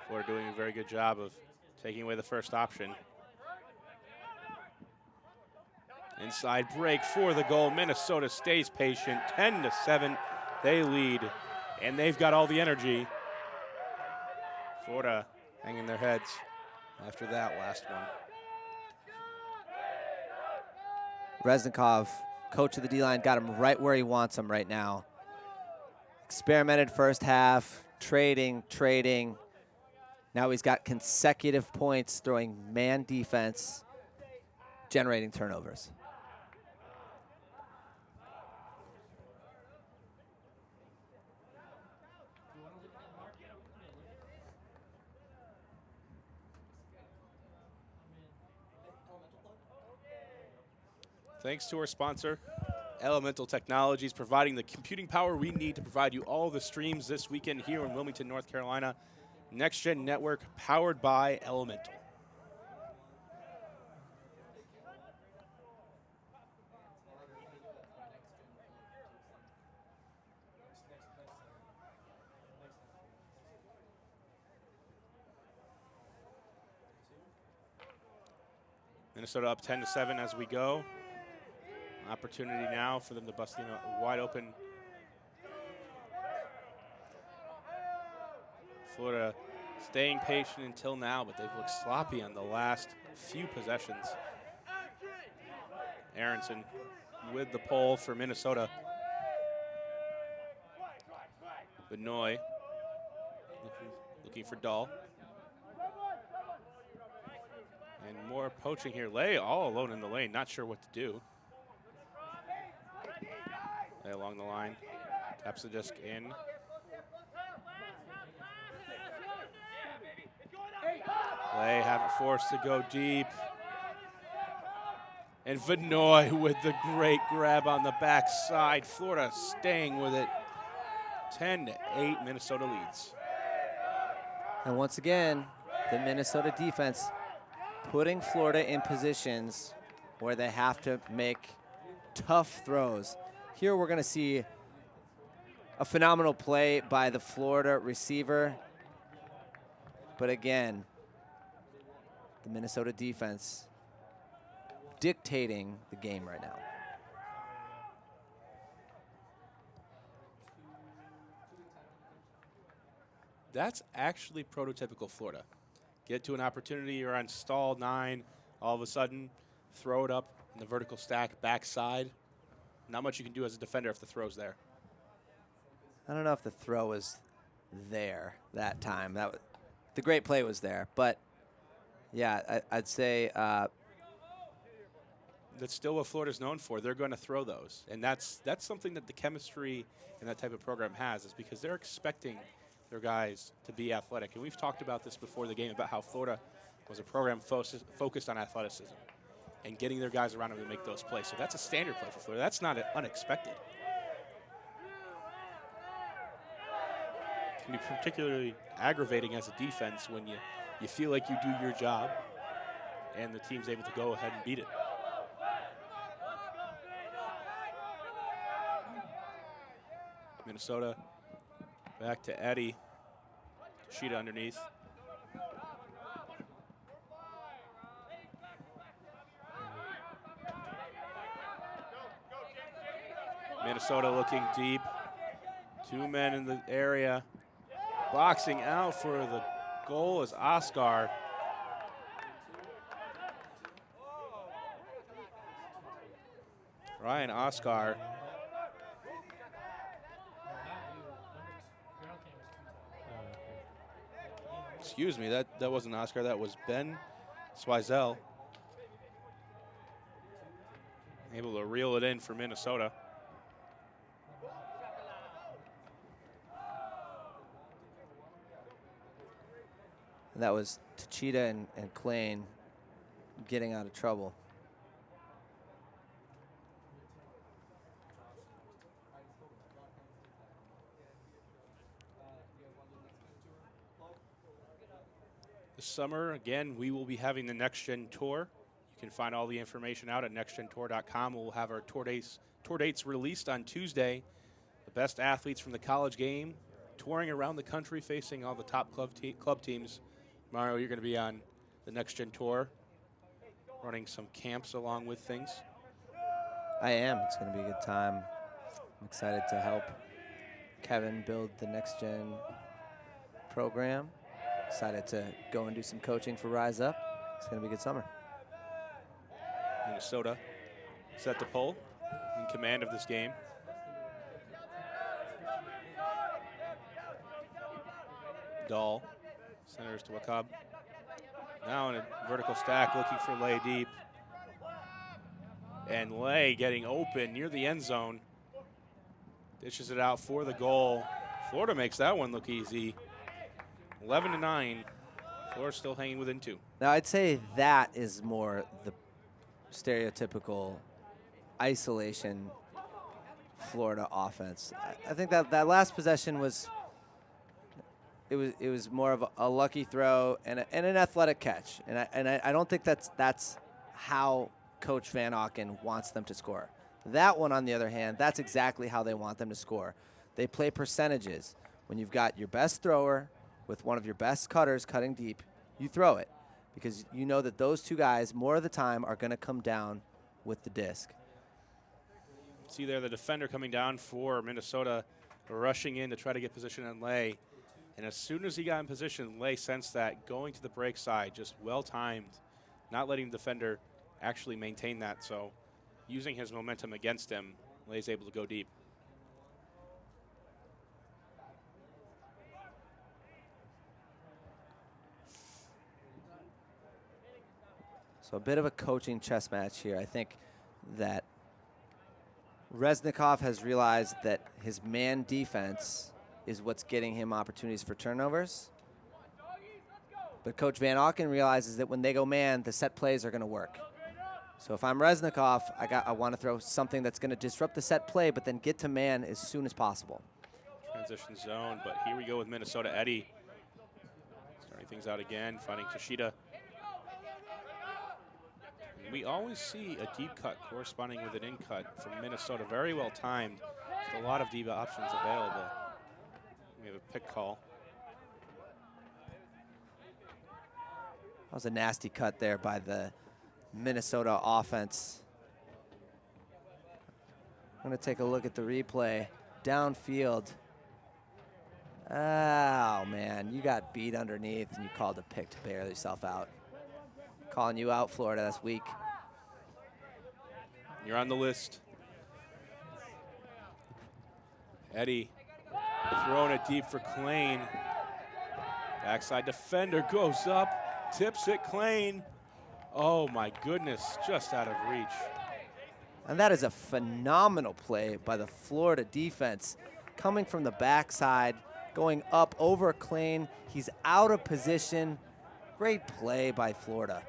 Florida doing a very good job of taking away the first option. Inside break for the goal. Minnesota stays patient. 10-7, they lead, and they've got all the energy. Florida hanging their heads after that last one. Reznikov, coach of the D-line, got him right where he wants him right now. Experimented first half, trading. Now he's got consecutive points throwing man defense, generating turnovers. Thanks to our sponsor, Elemental Technologies, providing the computing power we need to provide you all the streams this weekend here in Wilmington, North Carolina. Next Gen Network, powered by Elemental. Minnesota up 10-7 as we go. Opportunity now for them to bust in a wide open. Florida staying patient until now, but they've looked sloppy on the last few possessions. Aronson with the pole for Minnesota. Benoit looking for Dahl. And more poaching here. Lay all alone in the lane, not sure what to do. Lay along the line, taps the disc in. Lay have it forced to go deep. And Benoit with the great grab on the backside. Florida staying with it. 10-8, Minnesota leads. And once again, the Minnesota defense putting Florida in positions where they have to make tough throws. Here we're going to see a phenomenal play by the Florida receiver. But again, the Minnesota defense dictating the game right now. That's actually prototypical Florida. Get to an opportunity, you're on stall 9, all of a sudden, throw it up in the vertical stack, backside. Not much you can do as a defender if the throw's there. I don't know if the throw was there that time. The great play was there, but yeah, I'd say that's still what Florida's known for. They're going to throw those, and that's something that the chemistry and that type of program has, is because they're expecting their guys to be athletic. And we've talked about this before the game about how Florida was a program focused on athleticism and getting their guys around them to make those plays. So that's a standard play for Florida. That's not unexpected. It can be particularly aggravating as a defense when you feel like you do your job and the team's able to go ahead and beat it. Minnesota back to Eddie. Sheeta underneath. Minnesota looking deep. 2 men in the area. Boxing out for the goal is Oscar. Ryan Oscar. Excuse me, that wasn't Oscar, that was Ben Swizel. Able to reel it in for Minnesota. And that was Tachita and Klein getting out of trouble. This summer, again, we will be having the Next Gen Tour. You can find all the information out at nextgentour.com. We'll have our tour dates released on Tuesday. The best athletes from the college game touring around the country, facing all the top club teams. Mario, you're going to be on the Next Gen Tour, running some camps along with things. I am. It's going to be a good time. I'm excited to help Kevin build the Next Gen program. Excited to go and do some coaching for Rise Up. It's going to be a good summer. Minnesota set the pole, in command of this game. Dahl centers to Wahab. Now in a vertical stack, looking for Lay deep. And Lay getting open near the end zone. Dishes it out for the goal. Florida makes that one look easy. 11-9. Florida's still hanging within 2. Now, I'd say that is more the stereotypical isolation Florida offense. I think that last possession was it was more of a lucky throw and an athletic catch. And I don't think that's how Coach Van Auken wants them to score. That one, on the other hand, that's exactly how they want them to score. They play percentages. When you've got your best thrower with one of your best cutters cutting deep, you throw it because you know that those two guys more of the time are going to come down with the disc. See there the defender coming down for Minnesota, rushing in to try to get position on Lay. And as soon as he got in position, Lay sensed that, going to the break side, just well-timed, not letting the defender actually maintain that. So using his momentum against him, Lay's able to go deep. So a bit of a coaching chess match here. I think that Reznikov has realized that his man defense is what's getting him opportunities for turnovers. But Coach Van Auken realizes that when they go man, the set plays are going to work. So if I'm Reznikov, I want to throw something that's going to disrupt the set play, but then get to man as soon as possible. Transition zone, but here we go with Minnesota. Eddie starting things out again, finding Tashida. We always see a deep cut corresponding with an in cut from Minnesota. Very well timed. There's a lot of deep options available. We have a pick call. That was a nasty cut there by the Minnesota offense. I'm going to take a look at the replay. Downfield. Oh, man, you got beat underneath and you called a pick to bail yourself out. Calling you out, Florida. That's weak. You're on the list. Eddie throwing it deep for Klein. Backside defender goes up, tips it, Klein. Oh my goodness, just out of reach. And that is a phenomenal play by the Florida defense. Coming from the backside, going up over Klein. He's out of position. Great play by Florida.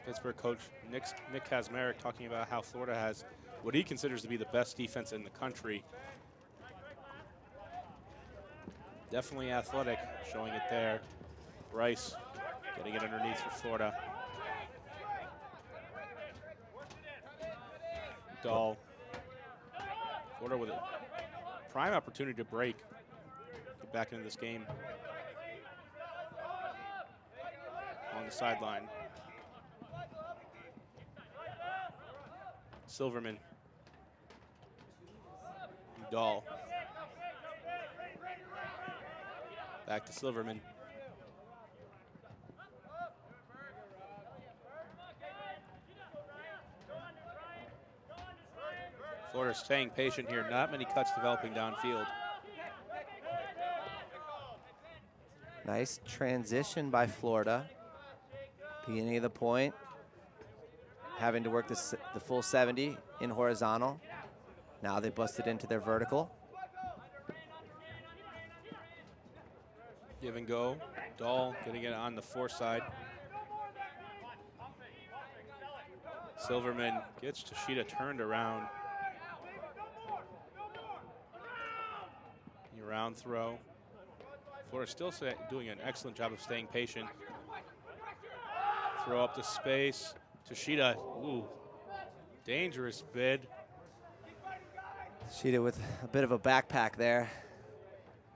Pittsburgh coach Nick Kazmarek talking about how Florida has what he considers to be the best defense in the country. Definitely athletic, showing it there. Rice getting it underneath for Florida. Dahl. Florida with a prime opportunity to break. Get back into this game. On the sideline. Silverman. Dahl. Back to Silverman. Florida staying patient here. Not many cuts developing downfield. Nice transition by Florida. Beginning of the point. Having to work the full 70 in horizontal. Now they busted into their vertical. Give and go. Dahl getting it on the foreside. Silverman gets Tashida turned around. Round throw. Florida still doing an excellent job of staying patient. Throw up to space. Tashida, ooh, dangerous bid. Tashida with a bit of a backpack there.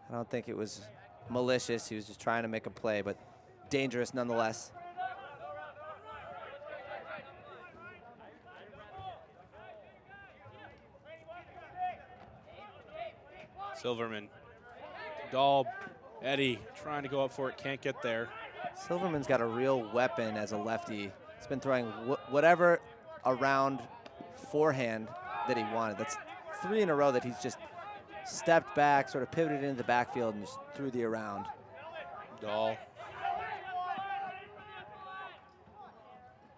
I don't think it was malicious. He was just trying to make a play, but dangerous nonetheless. Silverman. Dahl, Eddie trying to go up for it, can't get there. Silverman's got a real weapon as a lefty. He's been throwing whatever around forehand that he wanted. That's 3 in a row that he's just stepped back, sort of pivoted into the backfield and just threw the around. Dahl.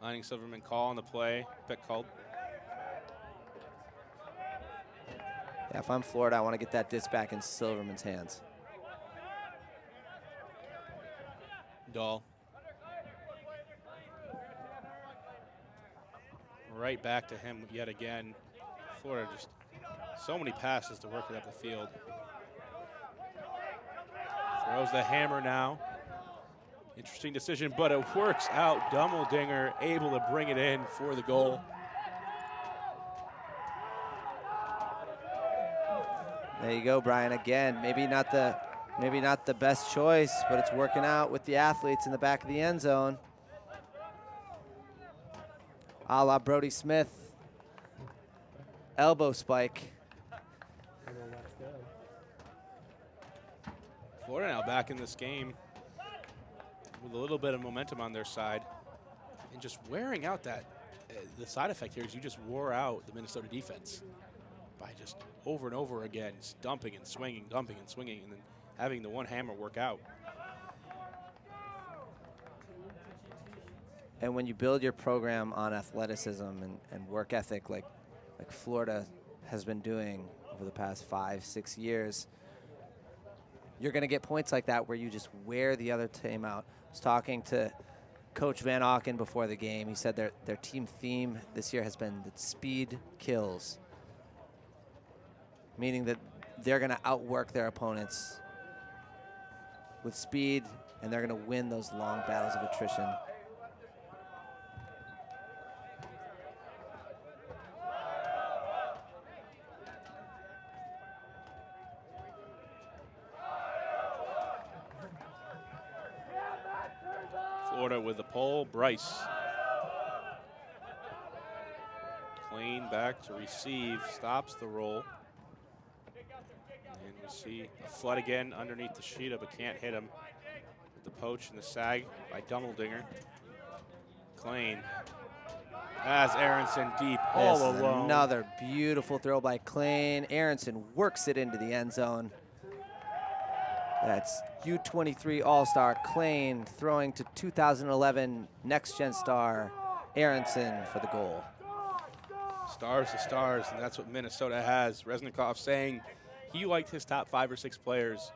Lining Silverman call on the play. Pick called. Yeah, if I'm Florida, I want to get that disc back in Silverman's hands. Dahl. Right back to him yet again. Florida just so many passes to work it up the field. Throws the hammer now. Interesting decision, but it works out. Dummeldinger able to bring it in for the goal. There you go, Brian. Again, maybe not the best choice, but it's working out with the athletes in the back of the end zone. A la Brody Smith. Elbow spike. Florida now back in this game with a little bit of momentum on their side. And just wearing out that, the side effect here is you just wore out the Minnesota defense by just over and over again, dumping and swinging, dumping and swinging, and then having the one hammer work out. And when you build your program on athleticism and work ethic like Florida has been doing over the past 5-6 years, you're going to get points like that where you just wear the other team out. I was talking to Coach Van Auken before the game. He said their team theme this year has been that speed kills, meaning that they're going to outwork their opponents with speed, and they're going to win those long battles of attrition. Florida with the pole. Bryce. Clean back to receive. Stops the roll. And we see a flood again underneath the Tashida, but can't hit him. With the poach and the sag by Dummeldinger. Klein has Aronson deep all This is alone. another beautiful throw by Klein. Aronson works it into the end zone. That's U23 All-Star Klein throwing to 2011 Next Gen star Aronson for the goal. Stars to stars, and that's what Minnesota has. Reznikov saying he liked his top 5 or 6 players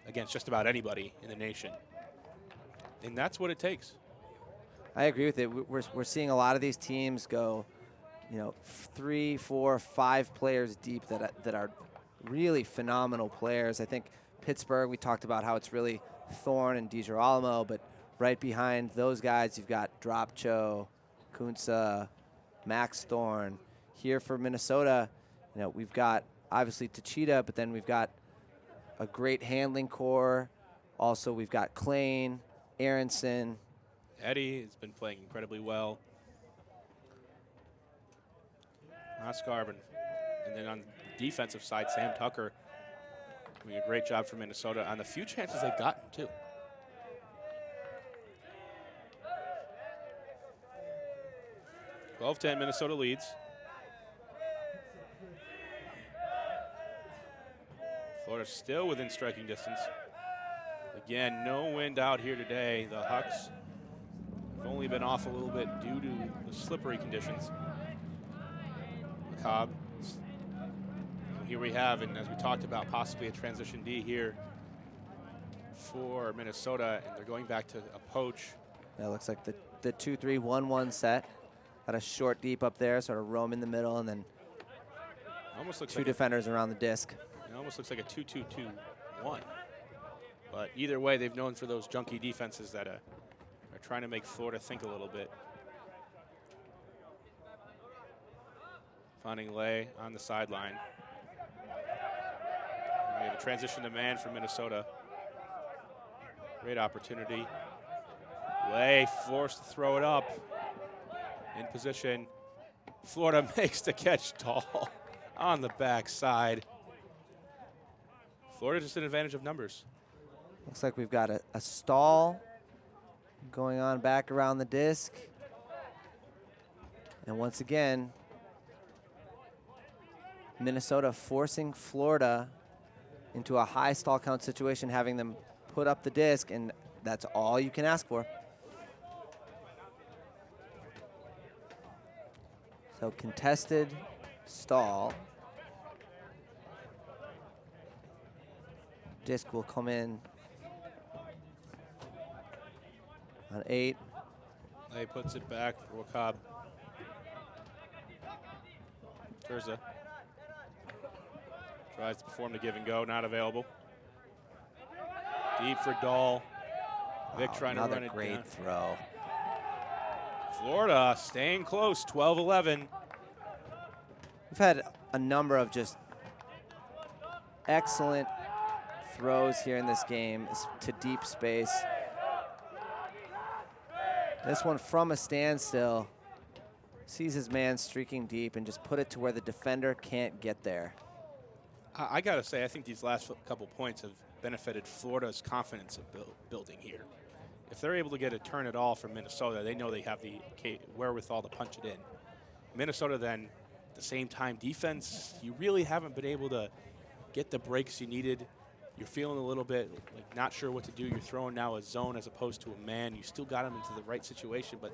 against just about anybody in the nation. And that's what it takes. I agree with it. We're seeing a lot of these teams go, 3, 4, 5 players deep that are really phenomenal players. I think Pittsburgh, we talked about how it's really Thorne and DiGirolamo, but right behind those guys, you've got Dropcho, Kunsa, Max Thorne. Here for Minnesota, we've got obviously Tachita, but then we've got a great handling core. Also, we've got Klein, Aronson. Eddie has been playing incredibly well. Oscar, and then on the defensive side, Sam Tucker doing a great job for Minnesota on the few chances they've gotten, too. (12-10) Minnesota leads. Florida still within striking distance. Again, no wind out here today. The Hucks have only been off a little bit due to the slippery conditions. McCobb. Here we have, and as we talked about, possibly a transition D here for Minnesota, and they're going back to a poach. That looks like the 2-3-1-1 set. Got a short deep up there, sort of roam in the middle, and then Almost looks two like defenders around the disc. it almost looks like a 2-2-2-1. But either way, they've known for those junky defenses that are trying to make Florida think a little bit. Finding Lay on the sideline. And we have a transition to man for Minnesota. Great opportunity. Lay forced to throw it up. In position. Florida makes the catch tall on the backside. Florida just an advantage of numbers. Looks like we've got a stall going on back around the disc. And once again, Minnesota forcing Florida into a high stall count situation, having them put up the disc, and that's all you can ask for. So contested stall. Disc will come in on 8. Lay puts it back for Wahab. Terza tries to perform the give and go, not available. Deep for Dahl. Vic trying to run it Another great down. throw. Florida staying close, 12-11. We've had a number of just excellent throws here in this game to deep space. This one from a standstill. Sees his man streaking deep and just put it to where the defender can't get there. I got to say, I think these last couple points have benefited Florida's confidence of building here. If they're able to get a turn at all from Minnesota, they know they have the wherewithal to punch it in. Minnesota then, at the same time, defense, you really haven't been able to get the breaks you needed. You're feeling a little bit like not sure what to do. You're throwing now a zone as opposed to a man. You still got them into the right situation, but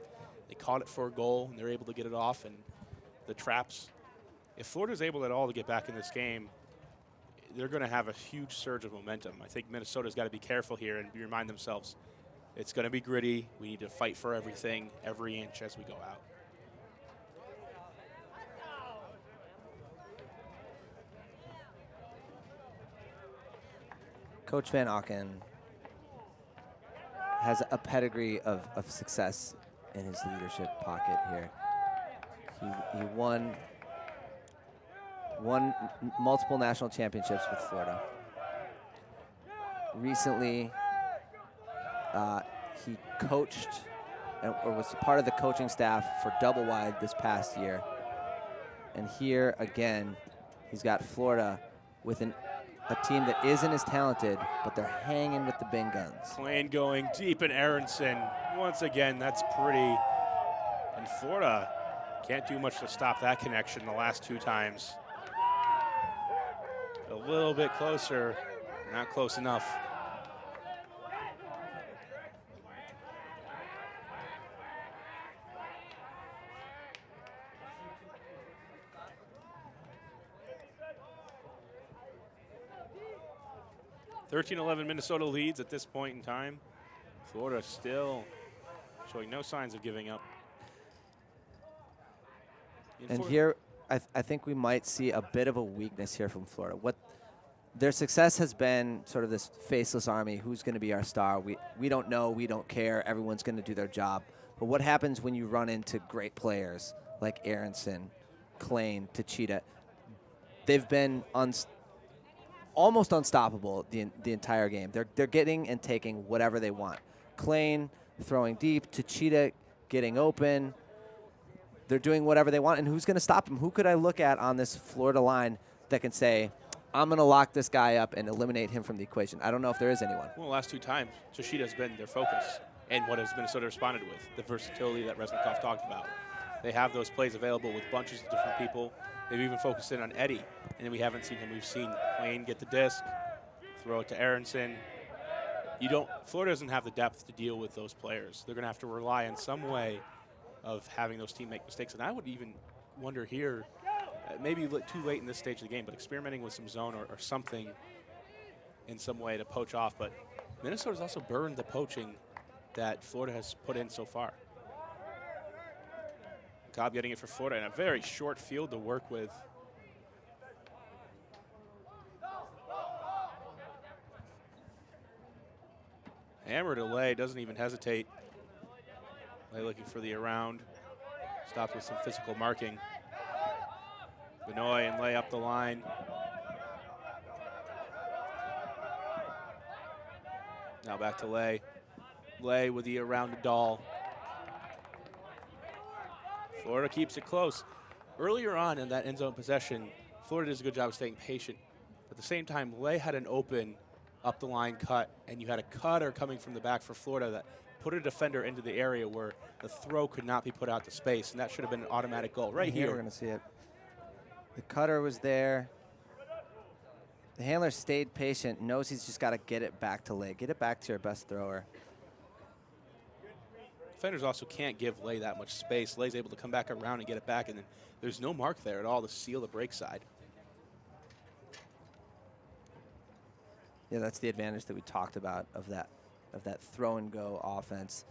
they caught it for a goal, and they're able to get it off. And the traps, if Florida's able at all to get back in this game, they're going to have a huge surge of momentum. I think Minnesota's got to be careful here and remind themselves it's going to be gritty. We need to fight for everything, every inch as we go out. Coach Van Auken has a pedigree of success in his leadership pocket here. He won multiple national championships with Florida. Recently, he coached or was part of the coaching staff for Double Wide this past year. And here again, he's got Florida with a team that isn't as talented, but they're hanging with the big guns. Klain going deep in Aronson. Once again, that's pretty. And Florida can't do much to stop that connection the last two times. A little bit closer, not close enough. (13-11) Minnesota leads at this point in time. Florida still showing no signs of giving up. And here, I think we might see a bit of a weakness here from Florida. What their success has been sort of this faceless army. Who's going to be our star? We don't know. We don't care. Everyone's going to do their job. But what happens when you run into great players like Aronson, Klain, Tachita? They've been almost unstoppable the entire game. They're getting and taking whatever they want. Klain throwing deep, Tachita getting open. They're doing whatever they want, and who's going to stop them? Who could I look at on this Florida line that can say, I'm going to lock this guy up and eliminate him from the equation? I don't know if there is anyone. Well, the last two times, Tachita has been their focus, and what has Minnesota responded with, the versatility that Resnikoff talked about. They have those plays available with bunches of different people. They've even focused in on Eddie, and then we haven't seen him. We've seen Klain get the disc, throw it to Aronson. Florida doesn't have the depth to deal with those players. They're going to have to rely in some way of having those teams make mistakes. And I would even wonder here, maybe too late in this stage of the game, but experimenting with some zone or something in some way to poach off. But Minnesota's also burned the poaching that Florida has put in so far. Cobb getting it for Florida and a very short field to work with. Hammer to Lay, doesn't even hesitate. Lay looking for the around. Stopped with some physical marking. Benoit and Lay up the line. Now back to Lay. Lay with the around to Dahl. Florida keeps it close. Earlier on in that end zone possession, Florida does a good job of staying patient. At the same time, Lay had an open up the line cut, and you had a cutter coming from the back for Florida that put a defender into the area where the throw could not be put out to space, and that should have been an automatic goal right here. We're going to see it. The cutter was there. The handler stayed patient, knows he's just got to get it back to Lay. Get it back to your best thrower. Defenders also can't give Lay that much space. Lay's able to come back around and get it back, and then there's no mark there at all to seal the break side. Yeah, that's the advantage that we talked about of that throw and go offense.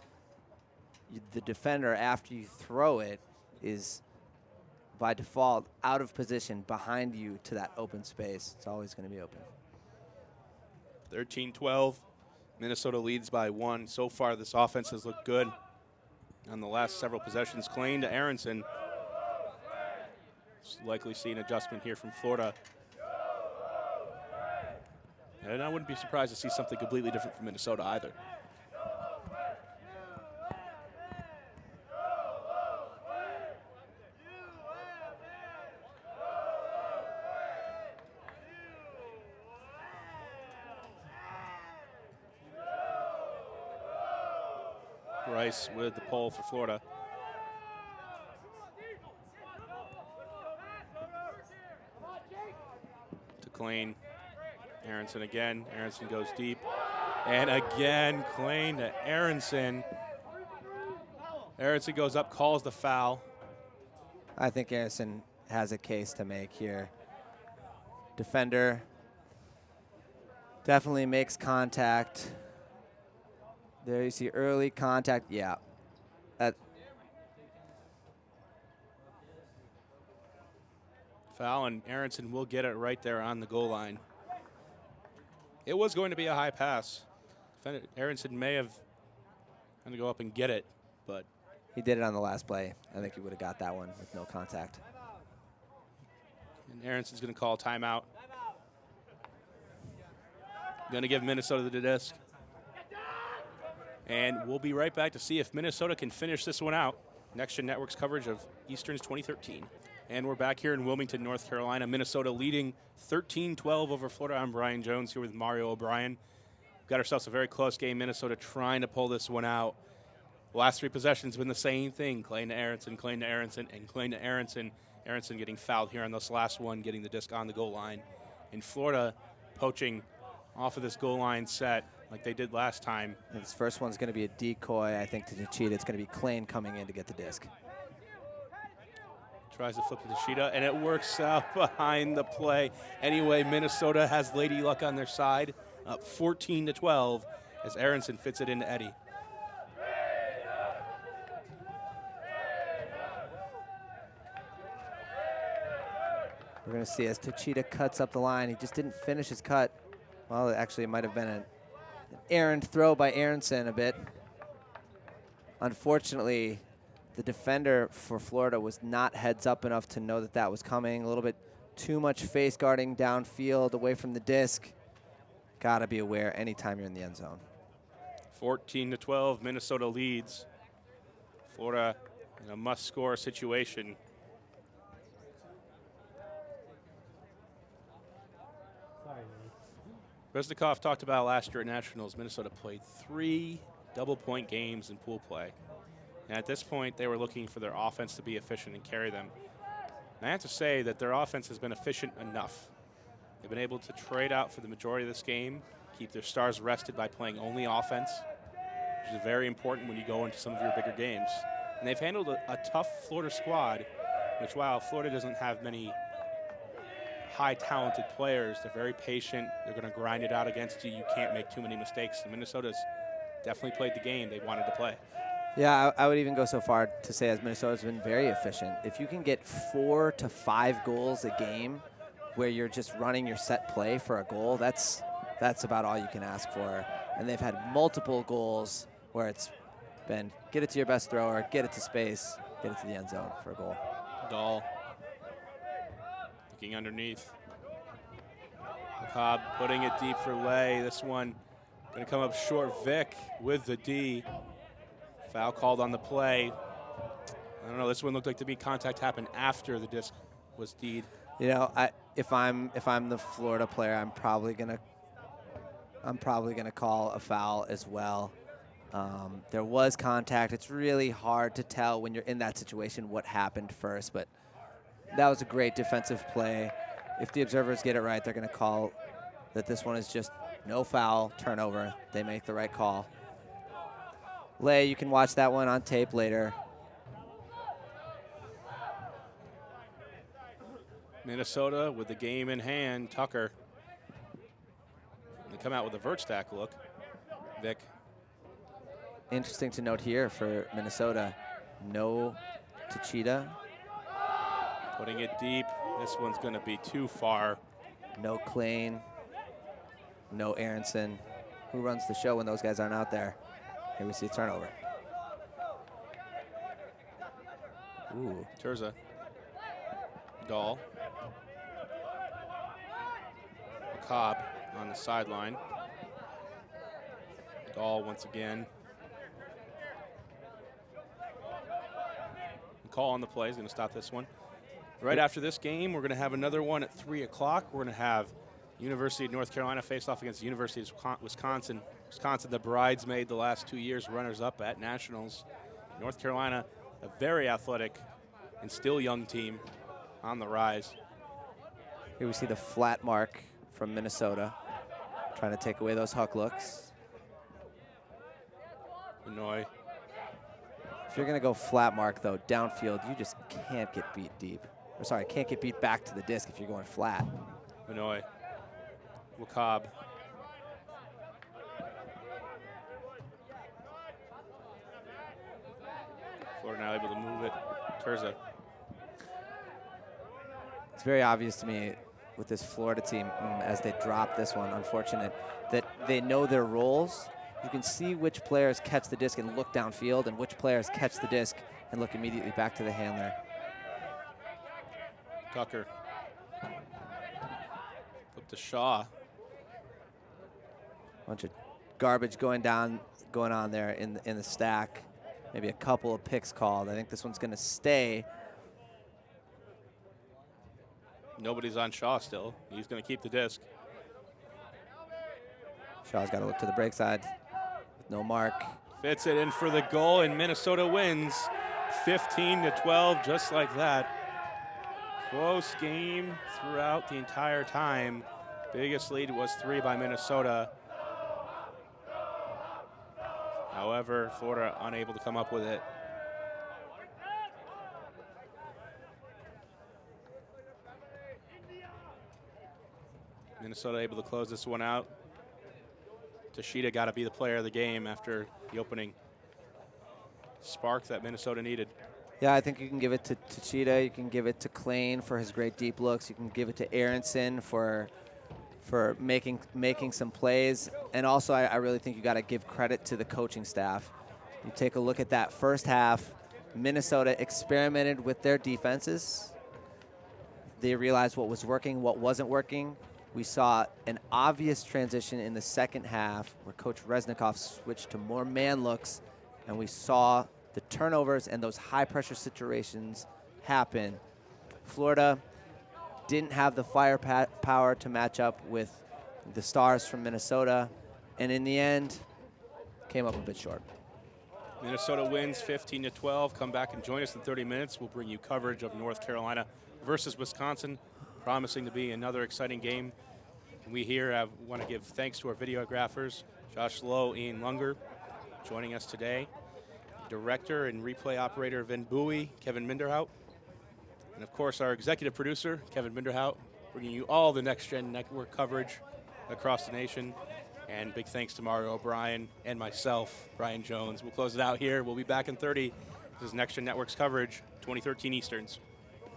The defender, after you throw it, is by default out of position behind you to that open space. It's always going to be open. 13-12. Minnesota leads by 1. So far, this offense has looked good on the last several possessions. Klein to Aronson. Likely see an adjustment here from Florida. And I wouldn't be surprised to see something completely different from Minnesota either. Bryce with the pole for Florida. To Klein. Aronson again. Aronson goes deep. And again, Klein to Aronson. Aronson goes up, calls the foul. I think Aronson has a case to make here. Defender definitely makes contact. There you see early contact. Yeah. Foul, and Aronson will get it right there on the goal line. It was going to be a high pass. Aronson may have had to go up and get it, but he did it on the last play. I think he would have got that one with no contact. And Aronson's going to call timeout. Going to give Minnesota the disc. And we'll be right back to see if Minnesota can finish this one out. Next Gen Network's coverage of Eastern's 2013. And we're back here in Wilmington, North Carolina. Minnesota leading 13-12 over Florida. I'm Brian Jones here with Mario O'Brien. We've got ourselves a very close game. Minnesota trying to pull this one out. The last 3 possessions have been the same thing. Klein to Aronson, Klein to Aronson, and Klein to Aronson. Aronson getting fouled here on this last one, getting the disc on the goal line. And Florida poaching off of this goal line set like they did last time. And this first one's going to be a decoy, I think, to Nishida. It's going to be Klein coming in to get the disc. Tries to flip to Nishida, and it works out behind the play. Anyway, Minnesota has Lady Luck on their side, up 14-12 as Aronson fits it into Eddie. We're going to see as Tochita cuts up the line. He just didn't finish his cut. Well, actually, it might have been an errant throw by Aronson a bit. Unfortunately, the defender for Florida was not heads up enough to know that that was coming. A little bit too much face guarding downfield away from the disc. Got to be aware anytime you're in the end zone. 14-12, Minnesota leads. Florida in a must-score situation. Sorry, Resnikov talked about last year at Nationals, Minnesota played 3 double-point games in pool play. And at this point, they were looking for their offense to be efficient and carry them. And I have to say that their offense has been efficient enough. They've been able to trade out for the majority of this game, keep their stars rested by playing only offense, which is very important when you go into some of your bigger games. And they've handled a tough Florida squad, which while Florida doesn't have many high talented players. They're very patient. They're going to grind it out against you. You can't make too many mistakes. And Minnesota's definitely played the game they wanted to play. Yeah, I would even go so far to say as Minnesota's been very efficient. If you can get 4 to 5 goals a game where you're just running your set play for a goal, that's about all you can ask for. And they've had multiple goals where it's been get it to your best thrower, get it to space, get it to the end zone for a goal. Dahl looking underneath. Cobb putting it deep for Lay. This one going to come up short. Vic with the D. Foul called on the play. I don't know. This one looked like to be contact happened after the disc was D'd. You know, if I'm the Florida player, I'm probably gonna call a foul as well. There was contact. It's really hard to tell when you're in that situation what happened first, but that was a great defensive play. If the observers get it right, they're going to call that this one is just no foul, turnover. They make the right call. Lay, you can watch that one on tape later. Minnesota with the game in hand. Tucker. They come out with a vert stack look. Vic. Interesting to note here for Minnesota, no Tachita. Putting it deep. This one's going to be too far. No Klein. No Aronson. Who runs the show when those guys aren't out there? Here we see a turnover. Ooh. Terza. Dahl. Cobb on the sideline. Dahl once again. Call on the play is going to stop this one. Right after this game, we're going to have another one at 3 o'clock. We're going to have University of North Carolina face off against the University of Wisconsin. Wisconsin, the bridesmaid the last 2 years, runners-up at Nationals. North Carolina, a very athletic and still young team on the rise. Here we see the flat mark from Minnesota, trying to take away those Huck looks. Benoit. If you're going to go flat mark, though, downfield, you just can't get beat deep. Or sorry, can't get beat back to the disc if you're going flat. Benoit. Cobb. Florida now able to move it. Terza. It's very obvious to me with this Florida team, as they drop this one, unfortunate, that they know their roles. You can see which players catch the disc and look downfield and which players catch the disc and look immediately back to the handler. Tucker. Up to Shaw. Bunch of garbage going on there in the stack. Maybe a couple of picks called. I think this one's going to stay. Nobody's on Shaw still. He's going to keep the disc. Shaw's got to look to the break side with no mark. Fits it in for the goal, and Minnesota wins 15-12, just like that. Close game throughout the entire time. Biggest lead was 3 by Minnesota. However, Florida unable to come up with it. Minnesota able to close this one out. Tashita got to be the player of the game after the opening spark that Minnesota needed. Yeah, I think you can give it to Tachita. You can give it to Klein for his great deep looks. You can give it to Aronson for making some plays. And also, I really think you got to give credit to the coaching staff. You take a look at that first half. Minnesota experimented with their defenses. They realized what was working, what wasn't working. We saw an obvious transition in the second half where Coach Resnikoff switched to more man looks, and we saw the turnovers and those high-pressure situations happen. Florida didn't have the firepower to match up with the Stars from Minnesota, and in the end, came up a bit short. Minnesota wins 15-12. Come back and join us in 30 minutes. We'll bring you coverage of North Carolina versus Wisconsin, promising to be another exciting game. And we here want to give thanks to our videographers, Josh Lowe, Ian Lunger, joining us today. Director and replay operator Vin Bowie, Kevin Minderhout. And of course, our executive producer, Kevin Minderhout, bringing you all the Next Gen Network coverage across the nation. And big thanks to Mario O'Brien and myself, Brian Jones. We'll close it out here. We'll be back in 30. This is Next Gen Network's coverage, 2013 Easterns.